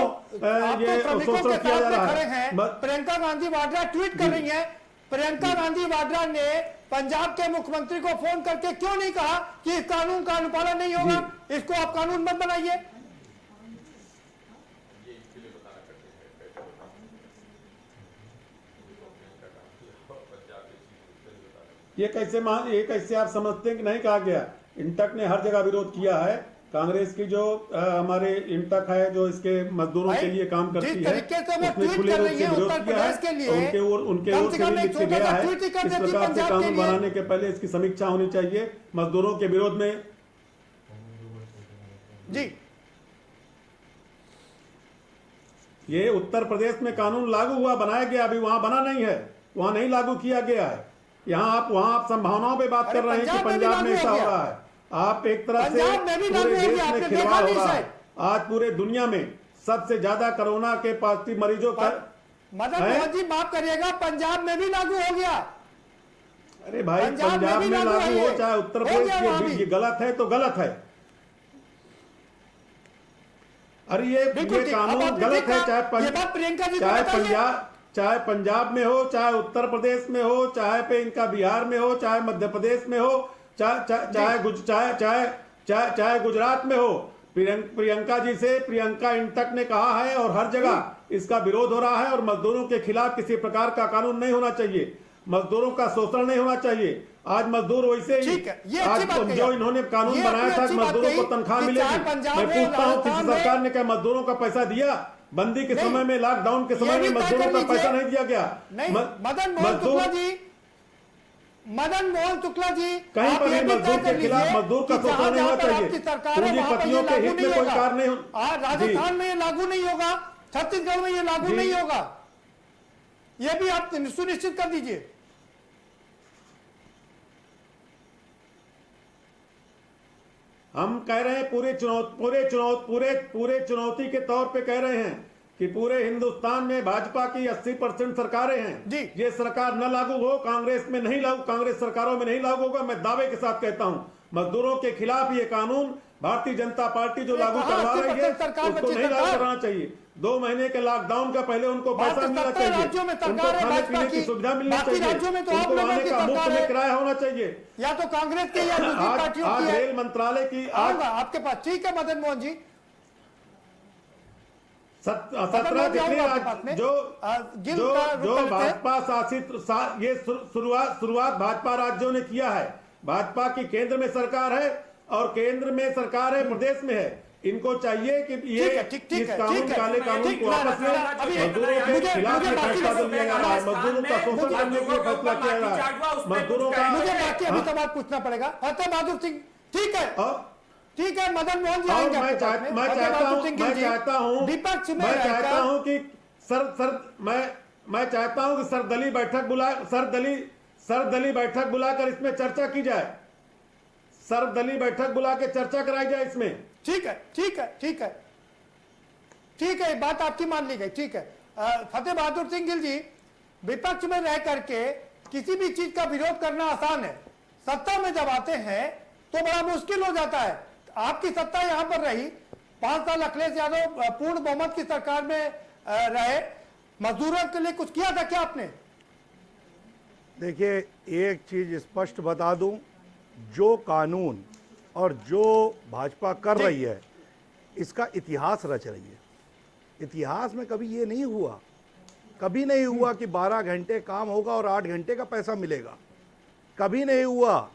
ये शोषण किया जा रहा है? प्रियंका गांधी वाड्रा ट्वीट कर रही है। प्रियंका गांधी वाड्रा ने पंजाब के मुख्यमंत्री को फोन करके क्यों नहीं कहा कि इस कानून का अनुपालन नहीं होगा, इसको आप कानून मत बनाइए? ये कैसे आप समझते हैं कि नहीं कहा गया? इंटक ने हर जगह विरोध किया है। कांग्रेस की जो हमारे इंटक है जो इसके मजदूरों के लिए काम करती है, उसने खुले रूप से विरोध किया है। उनके ओर से भी लिख के गया है। इस प्रकार से कानून बनाने के पहले इसकी समीक्षा होनी चाहिए मजदूरों के विरोध में। जी, ये उत्तर प्रदेश में कानून लागू हुआ, बनाया गया, अभी वहां बना नहीं है, वहां नहीं लागू किया गया है। वहां आप संभावनाओं पे बात कर रहे हैं कि पंजाब में ऐसा हो रहा है। आप एक तरफ से पूरे देश में खिलवाड़ हो रहा है। आज पूरे दुनिया में सबसे ज्यादा कोरोना के पॉजिटिव मरीजों का मदन मोहन जी माफ करिएगा, पंजाब में भी लागू हो गया। अरे भाई, पंजाब में लागू हो चाहे उत्तर प्रदेश में, ये गलत है तो गलत है। अरे ये कानून गलत है, चाहे पंजाब में हो, चाहे उत्तर प्रदेश में हो, चाहे पे इनका बिहार में हो, चाहे मध्य प्रदेश में हो, चाहे गुजरात में हो। प्रियंका जी से प्रियंका इंटक ने कहा है और हर जगह इसका विरोध हो रहा है। और मजदूरों के खिलाफ किसी प्रकार का कानून नहीं होना चाहिए, मजदूरों का शोषण नहीं होना चाहिए। आज मजदूर वैसे ही आज जो इन्होंने कानून बनाया था मजदूरों को तनख्वाह मिलेगी, मैं पूछता हूँ किसी सरकार ने क्या मजदूरों का पैसा दिया? बंदी के समय में, लॉकडाउन के समय में मजदूरों का पैसा नहीं दिया गया। मदन मोहन शुक्ला जी, कहीं पर भी मजदूर के खिलाफ मजदूर का शोषण नहीं होना चाहिए। पूंजीपतियों के हित में कोई कार्य नहीं हो। राजस्थान में ये लागू नहीं होगा, छत्तीसगढ़ में ये लागू नहीं होगा, ये भी आप सुनिश्चित कर दीजिए। हम कह रहे हैं पूरे चुनौती के तौर पे कह रहे हैं कि पूरे हिंदुस्तान में भाजपा की 80% सरकारें हैं। ये सरकार न लागू हो, कांग्रेस में नहीं लागू, कांग्रेस सरकारों में नहीं लागू होगा। मैं दावे के साथ कहता हूं, मजदूरों के खिलाफ ये कानून भारतीय जनता पार्टी जो लागू करवा रही है उसको नहीं लागू करना चाहिए। 2 महीने के लॉकडाउन का पहले उनको पैसा मिलना चाहिए, उनको खाने पीने की सुविधा मिलनी चाहिए, उनको आने का मुफ्त में किराया होना चाहिए। या तो कांग्रेस के या आज रेल मंत्रालय की आपके पास, ठीक है मदन मोहन जी, 17 जितने जो भाजपा शासित ये शुरुआत भाजपा राज्यों ने किया है। भाजपा की केंद्र में सरकार है और केंद्र में सरकार है, प्रदेश में है। इनको चाहिए कि ये इस कानून काले कानून को वापस लें। मजदूरों के खिलाफ फैसला लिया जा रहा है, मजदूरों का शोषण करने के लिए फैसला किया जा रहा है। मजदूरों का मुझे बाकी अभी सवाल पूछना पड़ेगा। फतेह बहादुर सिंह, ठीक है, ठीक है, मदन मोहन जी आएंगे। मैं चाहता हूं कि मैं चाहता हूं कि सर्वदलीय बैठक बुलाकर इसमें चर्चा की जाए, सर्वदलीय बैठक बुला के चर्चा कराई जाए इसमें। ठीक है, ठीक है, ठीक है, ठीक है, बात आपकी मान ली गई। ठीक है, फतेह बहादुर सिंह गिल जी, विपक्ष में रह करके किसी भी चीज का विरोध करना आसान है, सत्ता में जब आते हैं तो बड़ा मुश्किल हो जाता है। आपकी सत्ता यहां पर रही, 5 साल अखिलेश यादव पूर्ण बहुमत की सरकार में रहे, मजदूरों के लिए कुछ किया था क्या आपने? देखिए, एक चीज स्पष्ट बता दूं, जो कानून और जो भाजपा कर रही है इसका इतिहास रच रही है। इतिहास में कभी ये नहीं हुआ, कभी नहीं हुआ कि 12 घंटे काम होगा और 8 घंटे का पैसा मिलेगा, कभी नहीं हुआ।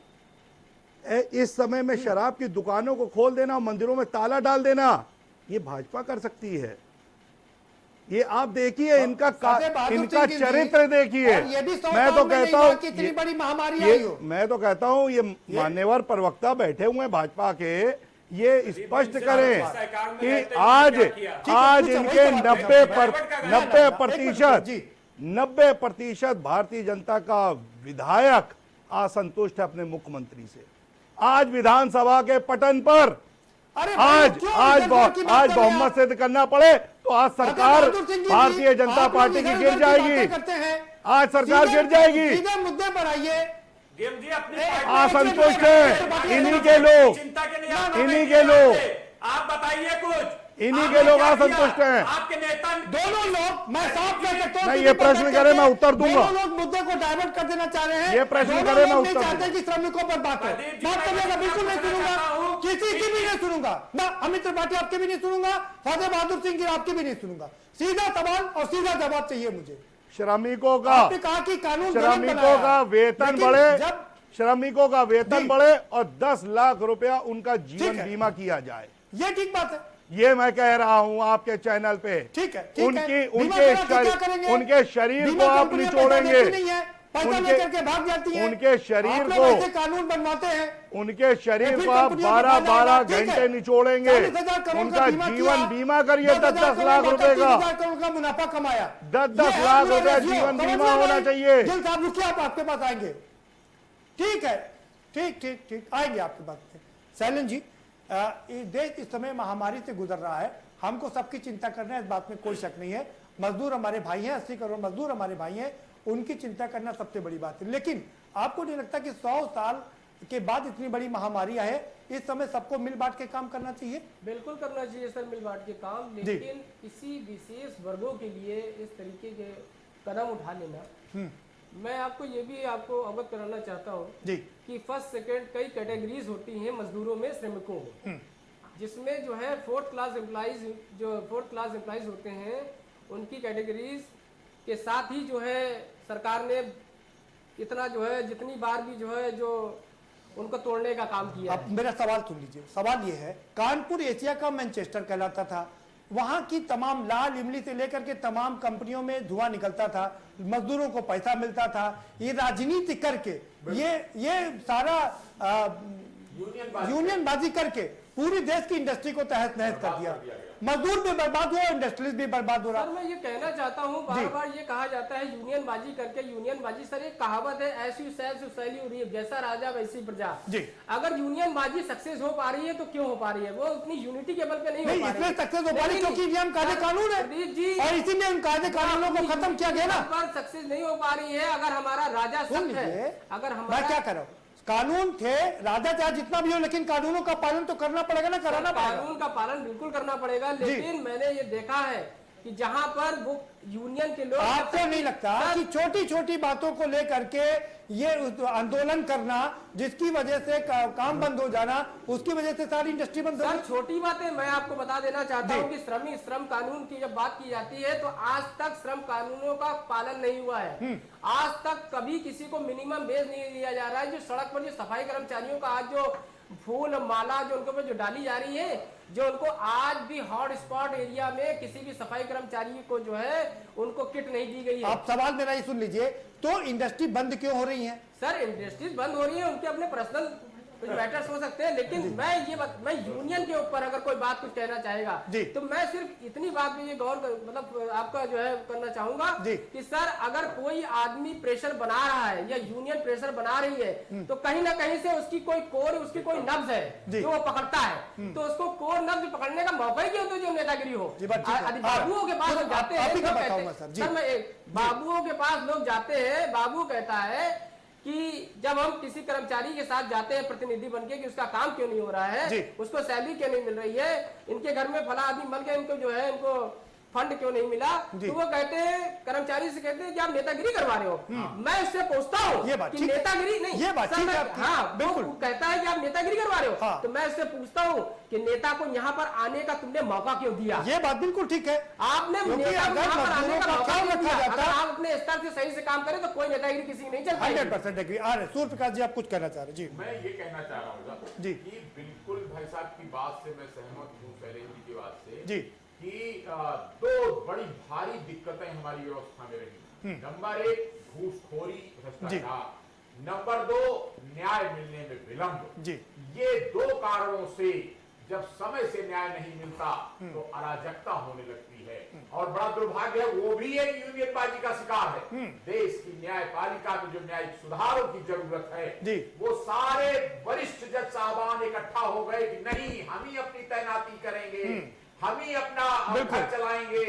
इस समय में शराब की दुकानों को खोल देना, मंदिरों में ताला डाल देना, ये भाजपा कर सकती है। ये आप देखिए, इनका चरित्र देखिए। मैं तो कहता हूँ कितनी बड़ी महामारी आई हो। मैं तो कहता हूँ ये मान्यवर प्रवक्ता बैठे हुए हैं भाजपा के, ये स्पष्ट करें कि आज इनके 90% भारतीय जनता का विधायक असंतुष्ट है अपने मुख्यमंत्री से। आज विधानसभा के पटन पर आज बहुमत सिद्ध करना पड़े तो आज सरकार भारतीय जनता पार्टी की गिर जाएगी। आज सरकार गिर जाएगी। मुद्दे पर आइए। असंतुष्ट है इन्हीं के लोग, आप बताइए कुछ। इन्हीं के लोग असंतुष्ट हैं। आपके नेता दोनों लोग, मैं साफ कह सकता हूं, नहीं, ये प्रश्न करे मैं उत्तर दूंगा। दोनों लोग मुद्दे को डाइवर्ट कर देना चाह रहे हैं। ये प्रश्न करे मैं उत्तर चाहते हैं कि श्रमिकों पर बात हो। बात करने का बिल्कुल नहीं सुनूंगा, किसी की भी नहीं सुनूंगा। मैं अमित त्रिपाठी आपके भी नहीं सुनूंगा, फतेह बहादुर सिंह की आपकी भी नहीं सुनूंगा। सीधा सवाल और सीधा जवाब चाहिए मुझे। श्रमिकों का, आपने कहा कि कानून श्रमिकों का वेतन बढ़े, श्रमिकों का वेतन बढ़े और 10 लाख रुपया उनका जीवन बीमा किया जाए। ये ठीक बात है, ये मैं कह रहा हूं आपके चैनल पे। ठीक है, उनके शरीर को आप निचोड़ेंगे, उनके शरीर को कानून बनवाते हैं, उनके शरीर को आप 12-12 घंटे निचोड़ेंगे। उनका जीवन बीमा करिए 10-10 लाख रुपए का मुनाफा कमाया। 10-10 लाख रुपए जीवन बीमा होना चाहिए। दिल साहब रुकिए, आप आपके पास आएंगे। ठीक है, ठीक आएंगे आपके पास। शैलन जी, देश इस समय महामारी से गुजर रहा है, हमको सबकी चिंता करना है, इस बात में कोई शक नहीं है। मजदूर हमारे भाई हैं, 80 करोड़ मजदूर हमारे भाई हैं, उनकी चिंता करना सबसे बड़ी बात है। लेकिन आपको नहीं लगता कि 100 साल के बाद इतनी बड़ी महामारी है, इस समय सबको मिल बांट के काम करना चाहिए? बिल्कुल करना चाहिए सर, मिल बांट के काम, लेकिन किसी विशेष वर्गों के लिए इस तरीके के कदम उठा लेना। मैं आपको ये भी आपको अवगत कराना चाहता हूँ कि फर्स्ट सेकंड कई कैटेगरीज होती हैं मजदूरों में, श्रमिकों में, जिसमें जो है फोर्थ क्लास एम्प्लॉइज होते हैं, उनकी कैटेगरीज के साथ ही जो है सरकार ने इतना जो है जितनी बार भी जो है जो उनको तोड़ने का काम किया। अब मेरा सवाल सुन लीजिए। सवाल ये है, कानपुर एशिया का मैनचेस्टर कहलाता था, वहां की तमाम लाल इमली से लेकर के तमाम कंपनियों में धुआं निकलता था, मजदूरों को पैसा मिलता था। ये राजनीति करके, ये सारा यूनियनबाजी करके पूरी देश की इंडस्ट्री को तहस नहस कर दिया। मजदूर भी बर्बाद हुआ, इंडस्ट्रीज भी बर्बाद हो रहा। सर मैं ये कहना चाहता हूँ, बार बार ये कहा जाता है यूनियनबाजी करके, यूनियनबाजी सर एक कहावत है, ऐसी सैली जैसा राजा वैसी प्रजा। अगर यूनियनबाजी सक्सेस हो पा रही है तो क्यों हो पा रही है? वो उतनी यूनिटी के बल पे नहीं हो पा रही है। सक्सेस हो पा रही क्योंकि नियम कायदे कानून है और इसीलिए उन कायदे कानूनों को खत्म किया गया ना। पर सक्सेस नहीं हो पा रही है। अगर हमारा राजा सख्त है, अगर हमारा, मैं क्या कर रहा हूँ, कानून थे, राजा चाहे जितना भी हो, लेकिन कानूनों का पालन तो करना पड़ेगा ना, कराना पड़ेगा। कानून का पालन बिल्कुल करना पड़ेगा, लेकिन मैंने ये देखा है कि जहां पर वो यूनियन के लोग, आपको नहीं लगता कि छोटी छोटी बातों को लेकर के ये आंदोलन करना, जिसकी वजह से काम बंद हो जाना, उसकी वजह से सारी इंडस्ट्री बंद हो? सर छोटी बातें मैं आपको बता देना चाहता हूँ कि श्रम कानून की जब बात की जाती है तो आज तक श्रम कानूनों का पालन नहीं हुआ है। आज तक कभी किसी को मिनिमम वेज नहीं दिया जा रहा है। जो सड़क पर जो सफाई कर्मचारियों का आज जो फूल माला जो उनके ऊपर जो डाली जा रही है, जो उनको आज भी हॉट स्पॉट एरिया में किसी भी सफाई कर्मचारी को जो है उनको किट नहीं दी गई है। आप सवाल मेरा ये सुन लीजिए, तो इंडस्ट्री बंद क्यों हो रही है? सर इंडस्ट्रीज बंद हो रही है, उनके अपने पर्सनल कुछ मैटर्स हो सकते हैं, लेकिन मैं यूनियन के ऊपर अगर कोई बात कुछ कहना चाहेगा तो मैं सिर्फ इतनी बात पे ये गौर मतलब आपका जो है करना चाहूंगा कि सर अगर कोई आदमी प्रेशर बना रहा है या यूनियन प्रेशर बना रही है तो कहीं ना कहीं से उसकी कोई कोर, उसकी कोई नब्ज है जो वो पकड़ता है, तो उसको कोर नब्ज पकड़ने का मौका ही क्यों होता है जो नेतागिरी हो। बाबुओं के पास लोग जाते हैं, सर मैं बाबुओं के पास लोग जाते हैं, बाबू कहता है कि जब हम किसी कर्मचारी के साथ जाते हैं प्रतिनिधि बनके कि उसका काम क्यों नहीं हो रहा है, उसको सैलरी क्यों नहीं मिल रही है, इनके घर में फला आदमी मर गया, इनको जो है इनको फंड क्यों नहीं मिला, तो वो कहते हैं, कर्मचारी से कहते हैं कि आप नेतागिरी करवा रहे हो। मैं उससे पूछता हूँ कि नेतागिरी नहीं, ये बात हाँ बिल्कुल कहता है कि आप नेतागिरी करवा रहे हो, तो मैं उससे पूछता हूँ कि नेता को यहाँ पर आने का तुमने मौका क्यों दिया? ये बात बिल्कुल ठीक है, आपने नेता को यहाँ पर आने का मौका क्यों दिया? अगर आप अपने स्तर से सही से काम करें तो कोई नेतागिरी किसी की नहीं चल पाएगी। 100% एग्री। सूर्य प्रकाश जी आप कुछ कहना चाह रहे? जी मैं ये कहना चाह रहा हूँ जी कि बिल्कुल भाई साहब की बात से मैं सहमत हूँ, शैलेंद्र जी की बात से जी कि दो बड़ी भारी दिक्कतें हमारी व्यवस्था में रही। नंबर 1 घूसखोरी भ्रष्टाचार, नंबर 2 न्याय मिलने में विलंब। जी ये दो कारणों से जब समय से न्याय नहीं मिलता तो अराजकता होने लगती है। और बड़ा दुर्भाग्य है, वो भी एक यूनियनबाजी का शिकार है। देश की न्यायपालिका में जो न्यायिक सुधारों की जरूरत है, वो सारे वरिष्ठ जज साहबान इकट्ठा हो गए कि नहीं, हम ही अपनी तैनाती करेंगे, हम ही अपना घर चलाएंगे।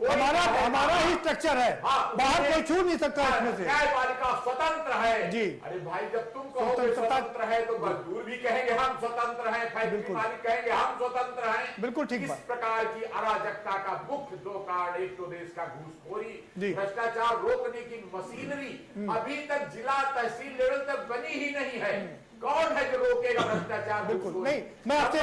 हमारा ही स्ट्रक्चर है, बाहर कोई छू नहीं सकता इसमें से। न्यायपालिका स्वतंत्र है जी। अरे भाई, जब तुम कहोगे स्वतंत्र है तो मजदूर भी कहेंगे हम स्वतंत्र हैं, फैक्ट्री मालिक कहेंगे हम स्वतंत्र हैं। बिल्कुल ठीक इस बात। प्रकार की अराजकता का मुख्य दो कारण, एक तो देश का घूसखोरी, भ्रष्टाचार रोकने की मशीनरी अभी तक जिला तहसील लेवल तक बनी ही नहीं है। कौन है जो रोकेगा भ्रष्टाचार? बिल्कुल नहीं। मैं आपसे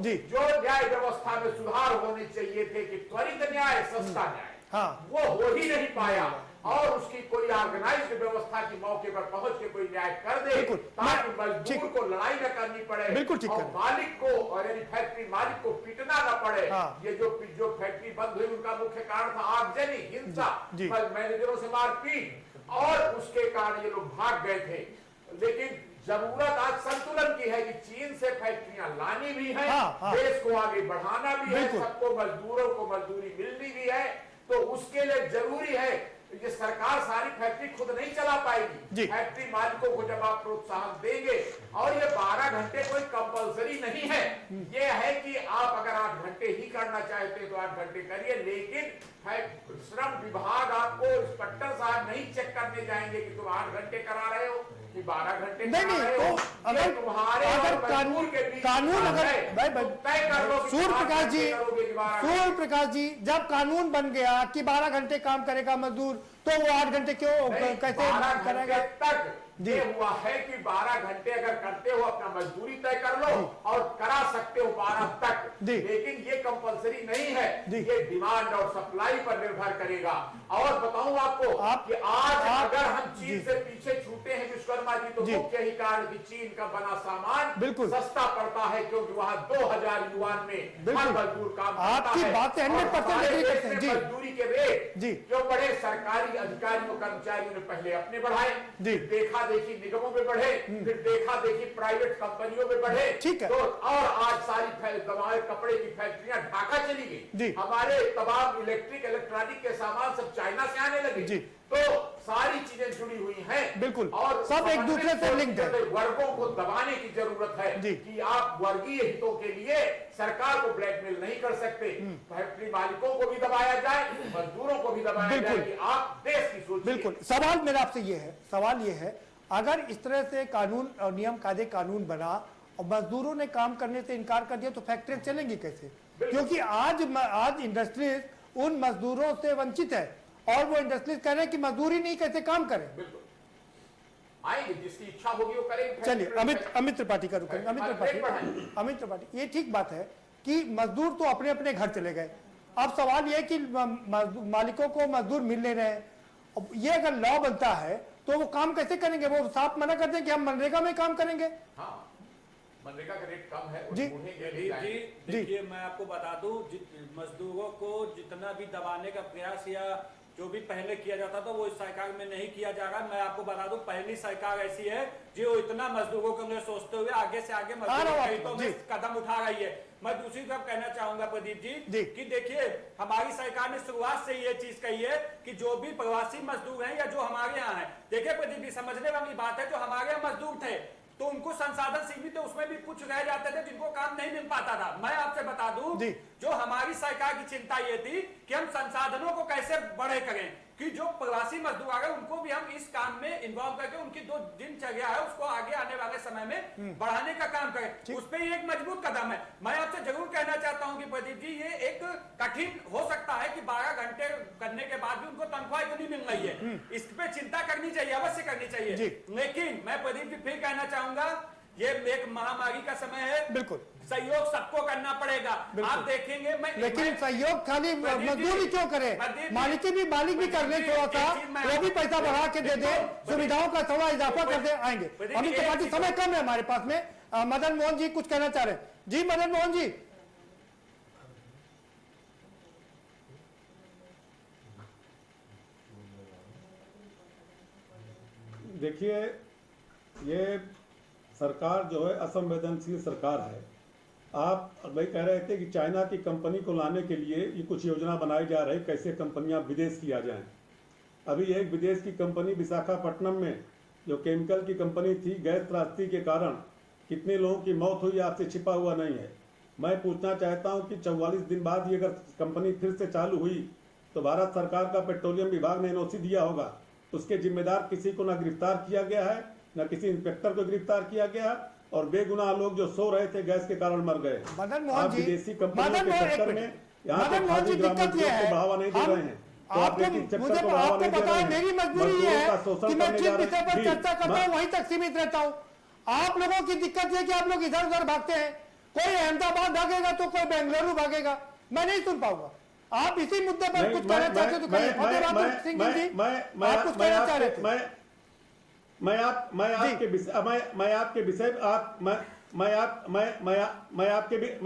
जी, जो न्याय व्यवस्था में सुधार होने चाहिए थे कि त्वरित न्याय, सस्ता न्याय, वो हो ही नहीं पाया। और उसकी कोई ऑर्गेनाइज्ड व्यवस्था की मौके पर पहुंच के कोई न्याय कर दे ताकि मजदूर को लड़ाई न करनी पड़े, बिल्कुल ठीक, और मालिक को, और यानी फैक्ट्री मालिक को पीटना न पड़े। ये जो फैक्ट्री बंद हुई उनका मुख्य कारण था आगजनी, हिंसा, मैनेजरों से मारपीट, और उसके कारण ये लोग भाग गए थे। लेकिन जरूरत आज संतुलन की है कि चीन से फैक्ट्रियां लानी भी है, देश को आगे बढ़ाना भी है, सबको मजदूरों को मजदूरी मिलनी भी है। तो उसके लिए जरूरी है, ये सरकार सारी फैक्ट्री खुद नहीं चला पाएगी। फैक्ट्री मालिकों को जब आप प्रोत्साहन देंगे, और ये 12 घंटे कोई कंपलसरी नहीं है, ये है कि आप अगर 8 घंटे ही करना चाहते हैं तो 8 घंटे करिए, लेकिन श्रम विभाग आपको इंस्पेक्टर साहब नहीं चेक करने जाएंगे कि तुम 8 घंटे करा रहे हो कि 12 घंटे नहीं। तो अगर तुम्हारे कानून अगर तय कर लो। सूर्य प्रकाश जी, जब कानून बन गया कि 12 घंटे काम करेगा मजदूर, तो वो 8 घंटे क्यों कैसे करेगा? तक ये हुआ है कि 12 घंटे अगर करते हो अपना मजदूरी तय कर लो और करा सकते हो 12 तक, लेकिन ये कंपलसरी नहीं है, ये डिमांड और सप्लाई पर निर्भर करेगा। और बताऊं आपको कि आज अगर हम चीन से पीछे छूटे हैं विश्वकर्मा जी, तो मुख्य ही कारण कि चीन का बना सामान बिल्कुल सस्ता पड़ता है, क्योंकि वहां 2000 युआन में हर मजदूर काम करता है। बात 100% मजदूरी के रेट क्यों बढ़े? सरकारी अधिकारियों कर्मचारियों ने पहले अपने बढ़ाए, देखा देखी निगमों में बढ़े, फिर देखा देखी प्राइवेट कंपनियों में बढ़े, ठीक है। तो और आज सारी दवाएं कपड़े की फैक्ट्रियां ढाका चली गई, हमारे तमाम इलेक्ट्रॉनिक के सामान सब चाइना से आने लगे। तो सारी चीजें जुड़ी हुई हैं, बिल्कुल, और सब एक दूसरे से लिंक्ड है। वर्गों को दबाने की जरूरत है कि आप वर्गीय हितों के लिए सरकार को ब्लैकमेल नहीं कर सकते। फैक्ट्री मालिकों को भी दबाया जाए, मजदूरों को भी दबाया जाए कि आप देश की सोचिए। बिल्कुल। सवाल मेरा आपसे ये है, अगर इस तरह से कानून और नियम कायदे कानून बना और मजदूरों ने काम करने से इनकार कर दिया, तो फैक्ट्रियां चलेंगी कैसे? क्योंकि आज इंडस्ट्रीज उन मजदूरों से वंचित है, और वो इंडस्ट्रीज कह रहे हैं कि मजदूरी नहीं कैसे काम करें। आएंगे, जिसकी इच्छा होगी वो करेंगे। चलिए अमित त्रिपाठी का रुक, अमित त्रिपाठी, ये ठीक बात है कि मजदूर तो अपने अपने घर चले गए। अब सवाल ये कि मालिकों को मजदूर मिल नहीं रहे हैं। ये अगर लॉ बनता है तो वो काम कैसे करेंगे? वो साफ मना करते हैं कि हम मनरेगा में काम करेंगे। मनरेगा का रेट कम है जी। देखिए, मैं आपको बता दूं, मजदूरों को जितना भी दबाने का प्रयास या जो भी पहले किया जाता था वो इस सरकार में नहीं किया जा रहा। मैं आपको बता दूं, पहली सरकार ऐसी है जो इतना मजदूरों के लिए सोचते हुए आगे से आगे मजदूरों में कदम उठा रही है। मैं दूसरी तरफ कहना चाहूंगा प्रदीप जी कि देखिए, हमारी सरकार ने शुरुआत से ये चीज कही है कि जो भी प्रवासी मजदूर हैं या जो हमारे यहाँ है, देखिए प्रदीप जी, समझने वाली बात है, जो हमारे यहाँ मजदूर थे तो उनको संसाधन सीमित थे, उसमें भी कुछ रह जाते थे जिनको काम नहीं मिल पाता था। मैं आपसे बता दूं, जो हमारी सरकार की चिंता ये थी कि हम संसाधनों को कैसे बड़े करें, कि जो प्रवासी मजदूर आ गए उनको भी हम इस काम में इन्वॉल्व करके उनकी जो दिनचर्या है उसको आगे आने वाले समय में बढ़ाने का काम करें। उस पर एक मजबूत कदम है। मैं आपसे जरूर कहना चाहता हूं कि प्रदीप जी, ये एक कठिन हो सकता है कि 12 घंटे करने के बाद भी उनको तनख्वाह इतनी मिल रही है, इस पे चिंता करनी चाहिए, अवश्य करनी चाहिए। लेकिन मैं प्रदीप जी फिर कहना चाहूंगा, ये एक महामारी का समय है, बिल्कुल सहयोग सबको करना पड़ेगा। आप देखेंगे लेकिन सहयोग खाली मजदूरी क्यों करे? मालिक भी कर ले, थोड़ा सा वो भी पैसा बढ़ा के दे दे, सुविधाओं का थोड़ा इजाफा कर दे, आएंगे। अमित त्रिपाठी, समय कम है हमारे पास में। मदन मोहन जी कुछ कहना चाह रहे हैं। जी मदन मोहन जी। देखिए, ये सरकार जो है असंवेदनशील सरकार है, आप भाई कह रहे थे कि चाइना की कंपनी को लाने के लिए ये कुछ योजना बनाई जा रही, कैसे कंपनियां विदेश किया जाएं। अभी एक विदेश की कंपनी विशाखापट्टनम में जो केमिकल की कंपनी थी, गैस त्रासदी के कारण कितने लोगों की मौत हुई आपसे छिपा हुआ नहीं है। मैं पूछना चाहता हूं कि 44 दिन बाद ये अगर कंपनी फिर से चालू हुई तो भारत सरकार का पेट्रोलियम विभाग ने एनओसी दिया होगा, उसके जिम्मेदार किसी को न गिरफ्तार किया गया है, न किसी इंस्पेक्टर को गिरफ्तार किया गया है, और बेगुनाह लोग जो सो रहे थे गैस के कारण मर गए। आप विदेशी कंपनियों के चक्कर में यहाँ पे खादी ग्रामोद्योग को बढ़ावा नहीं दे रहे हैं। तो आप मुझे आपको पता है मेरी मजबूरी ये है कि मैं जिस विषय पर चर्चा करता हूँ वहीं तक सीमित रहता हूँ। आप लोगों की दिक्कत ये कि आप लोग इधर उधर भागते हैं, कोई अहमदाबाद भागेगा तो कोई बेंगलुरु भागेगा, मैं नहीं सुन पाऊंगा। आप इसी मुद्दे पर कुछ कहना चाहते तो कहिए। फतेहबाद सिंह जी आप कुछ कहना चाह रहे थे। मैं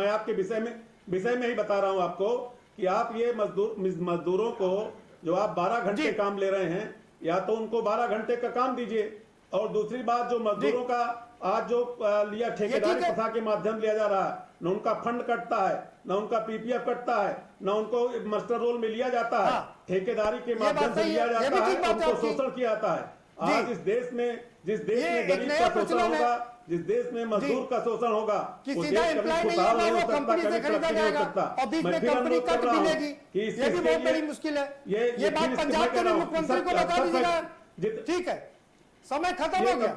आपके विषय में ही बता रहा हूं आपको कि आप ये मजदूरों को जो आप 12 घंटे काम ले रहे हैं, या तो उनको 12 घंटे का काम दीजिए, और दूसरी बात जो मजदूरों का आज जो लिया ठेकेदारी प्रथा के माध्यम लिया जा रहा है, न उनका फंड कटता है, न उनका पीपीएफ कटता है, न उनको मास्टर रोल में लिया जाता है, ठेकेदारी के माध्यम से लिया जाता है, उनको शोषण किया जाता है। आज इस देश में जिस देश में गरीब का शोषण होगा, जिस देश में मजदूर का शोषण होगा, वो सीधा एम्प्लॉय नहीं होगा, वो कंपनी से खरीदा जाएगा और बीच में कंपनी कट मिलेगी। ये भी बहुत बड़ी मुश्किल है। ये बात पंजाब के मुख्यमंत्री को बता दीजिएगा। ठीक है, समय खत्म हो गया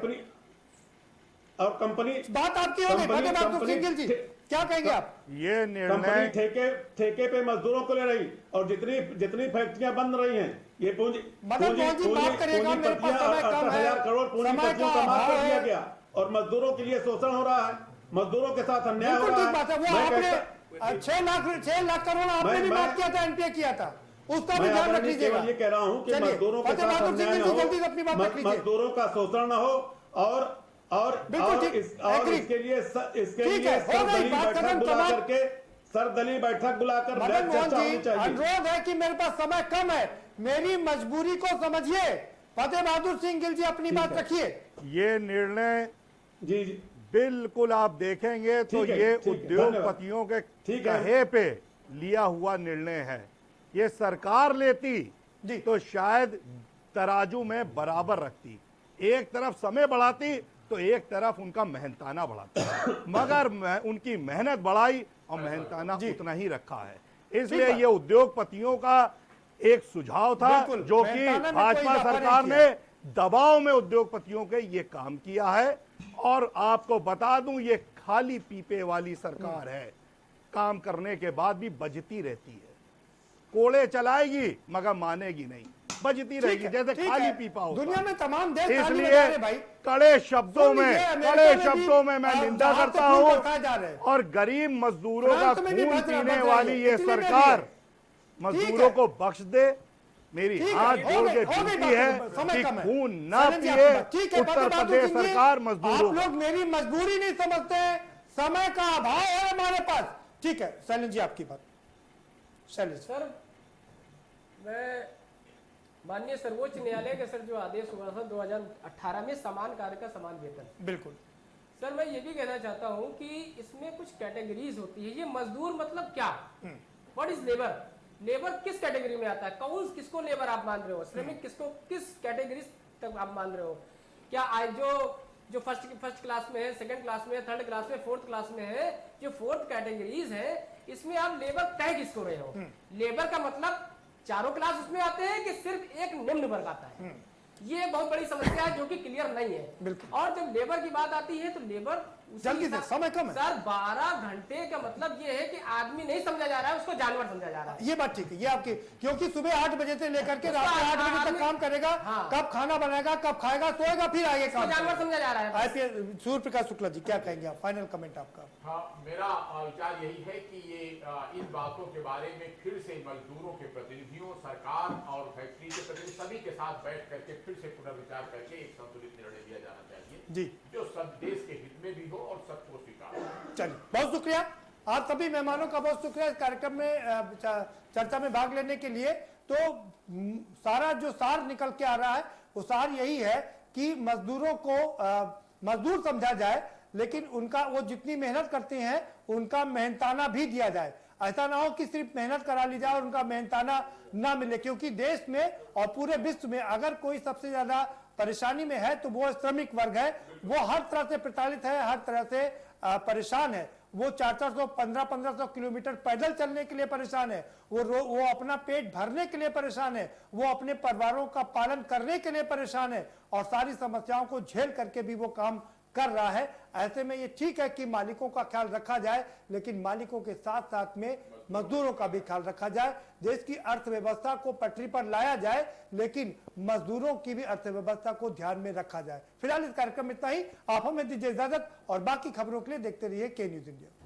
और कंपनी बात आपकी हो गई। फतेहबाद सिंह जी क्या कहेंगे आप? ये निर्णय ठेके पे मजदूरों को ले रही, और जितनी फैक्ट्रियां बंद रही हैं, ये पूंजी करोड़ पूंजीपतियों का माफ कर दिया गया, और मजदूरों के लिए शोषण हो रहा है, मजदूरों के साथ अन्याय हो रहा है। 6 लाख करोड़ आपने भी माफ किया था, एनपीए किया था, उसका भी ध्यान रख लीजिएगा। ये कह रहा हूँ कि मजदूरों के साथ अन्याय न हो, मजदूरों का शोषण न हो, और इसके लिए सर्वदलीय बैठक बुलाकर चर्चा होनी चाहिए। अनुरोध है कि मेरे पास समय कम है, मेरी मजबूरी को समझिए। फतेहबाद सिंह गिल जी अपनी बात रखिए। ये निर्णय जी बिल्कुल आप देखेंगे तो ये उद्योगपतियों के कहे पे लिया हुआ निर्णय है। ये सरकार लेती तो शायद तराजू में बराबर रखती, एक तरफ समय बढ़ाती तो एक तरफ उनका मेहनताना बढ़ाता, मगर उनकी मेहनत बढ़ाई और मेहनताना उतना ही रखा है। इसलिए ये उद्योगपतियों का एक सुझाव था जो कि भाजपा सरकार ने दबाव में उद्योगपतियों के ये काम किया है। और आपको बता दूं, ये खाली पीपे वाली सरकार है, काम करने के बाद भी बजती रहती है, कोड़े चलाएगी मगर मानेगी नहीं, बजती रहेगी जैसे खाली पीपा होता। दुनिया में तमाम देश इसलिए कड़े शब्दों में मैं निंदा करता हूं, और गरीब मजदूरों का खून पीने वाली ये सरकार मजदूरों को बख्श दे। मेरी हाथ जोड़ के विनती है कि खून ना पिए उत्तर प्रदेश सरकार मजदूरों। आप लोग मेरी मजबूरी नहीं समझते, समय का अभाव है हमारे पास। ठीक है शैलेंद्र जी आपकी बात। शैलेंद्र सर, मैं माननीय सर्वोच्च न्यायालय के सर जो आदेश हुआ था 2018 में समान कार्य का समान वेतन, बिल्कुल सर मैं ये भी कहना चाहता हूँ कि इसमें कुछ कैटेगरीज होती है। ये मजदूर मतलब क्या, व्हाट इज लेबर, लेबर किस कैटेगरी में आता है, कौन किसको लेबर आप मान रहे हो, श्रमिक किसको किस कैटेगरी तक आप मान रहे हो? क्या आज जो फर्स्ट क्लास में है, सेकंड क्लास में है, थर्ड क्लास में, फोर्थ क्लास में है, जो फोर्थ कैटेगरीज है इसमें आप लेबर कह किसको रहे हो? लेबर का मतलब चारों क्लास उसमें आते हैं कि सिर्फ एक निम्न वर्ग आता है? ये बहुत बड़ी समस्या है जो कि क्लियर नहीं है। और जब लेबर की बात आती है तो लेबर जल्दी से, समय कम है सर। 12 घंटे का मतलब ये है कि आदमी नहीं समझा जा रहा है, उसको जानवर समझा जा रहा है। ये बात ठीक है, ये आपकी, क्योंकि सुबह 8 बजे से लेकर के रात 8 बजे तक काम करेगा, कब खाना बनाएगा, कब खाएगा, सोएगा, फिर आगे काम, जानवर समझा जा रहा है। आईपीएस सूर्य प्रकाश शुक्ला जी क्या कहेंगे आप? फाइनल कमेंट आपका। हाँ, मेरा विचार यही है कि ये इन बातों के बारे में फिर से मजदूरों के प्रतिनिधियों, सरकार और फैक्ट्री के प्रतिनिधि सभी के साथ बैठ करके फिर से पुनर्विचार करके एक संतुलित निर्णय लिया जाना चाहिए जी, जो सब देश के हित में भी हो और सबको स्वीकार। चलिए, बहुत शुक्रिया आप सभी मेहमानों का, बहुत शुक्रिया इस कार्यक्रम में चर्चा में भाग लेने के लिए। तो सारा जो सार निकल के आ रहा है वो सार यही है कि मजदूरों को मजदूर समझा जाए, लेकिन उनका वो जितनी मेहनत करते हैं उनका मेहनताना भी दिया जाए। ऐसा ना हो कि सिर्फ मेहनत करा ली जाए और उनका मेहनताना ना मिले, क्योंकि देश में और पूरे विश्व में अगर कोई सबसे ज्यादा परेशानी में है तो वो श्रमिक वर्ग है। वो हर तरह से प्रताड़ित है, हर तरह से परेशान है। वो 400 1500 किलोमीटर पैदल चलने के लिए परेशान है, वो अपना पेट भरने के लिए परेशान है, वो अपने परिवारों का पालन करने के लिए परेशान है और सारी समस्याओं को झेल करके भी वो काम कर रहा है। ऐसे में ये ठीक है कि मालिकों का ख्याल रखा जाए, लेकिन मालिकों के साथ साथ में मजदूरों का भी ख्याल रखा जाए। देश की अर्थव्यवस्था को पटरी पर लाया जाए, लेकिन मजदूरों की भी अर्थव्यवस्था को ध्यान में रखा जाए। फिलहाल इस कार्यक्रम में इतना ही। आप हमें दीजिए इजाजत और बाकी खबरों के लिए देखते रहिए के न्यूज इंडिया।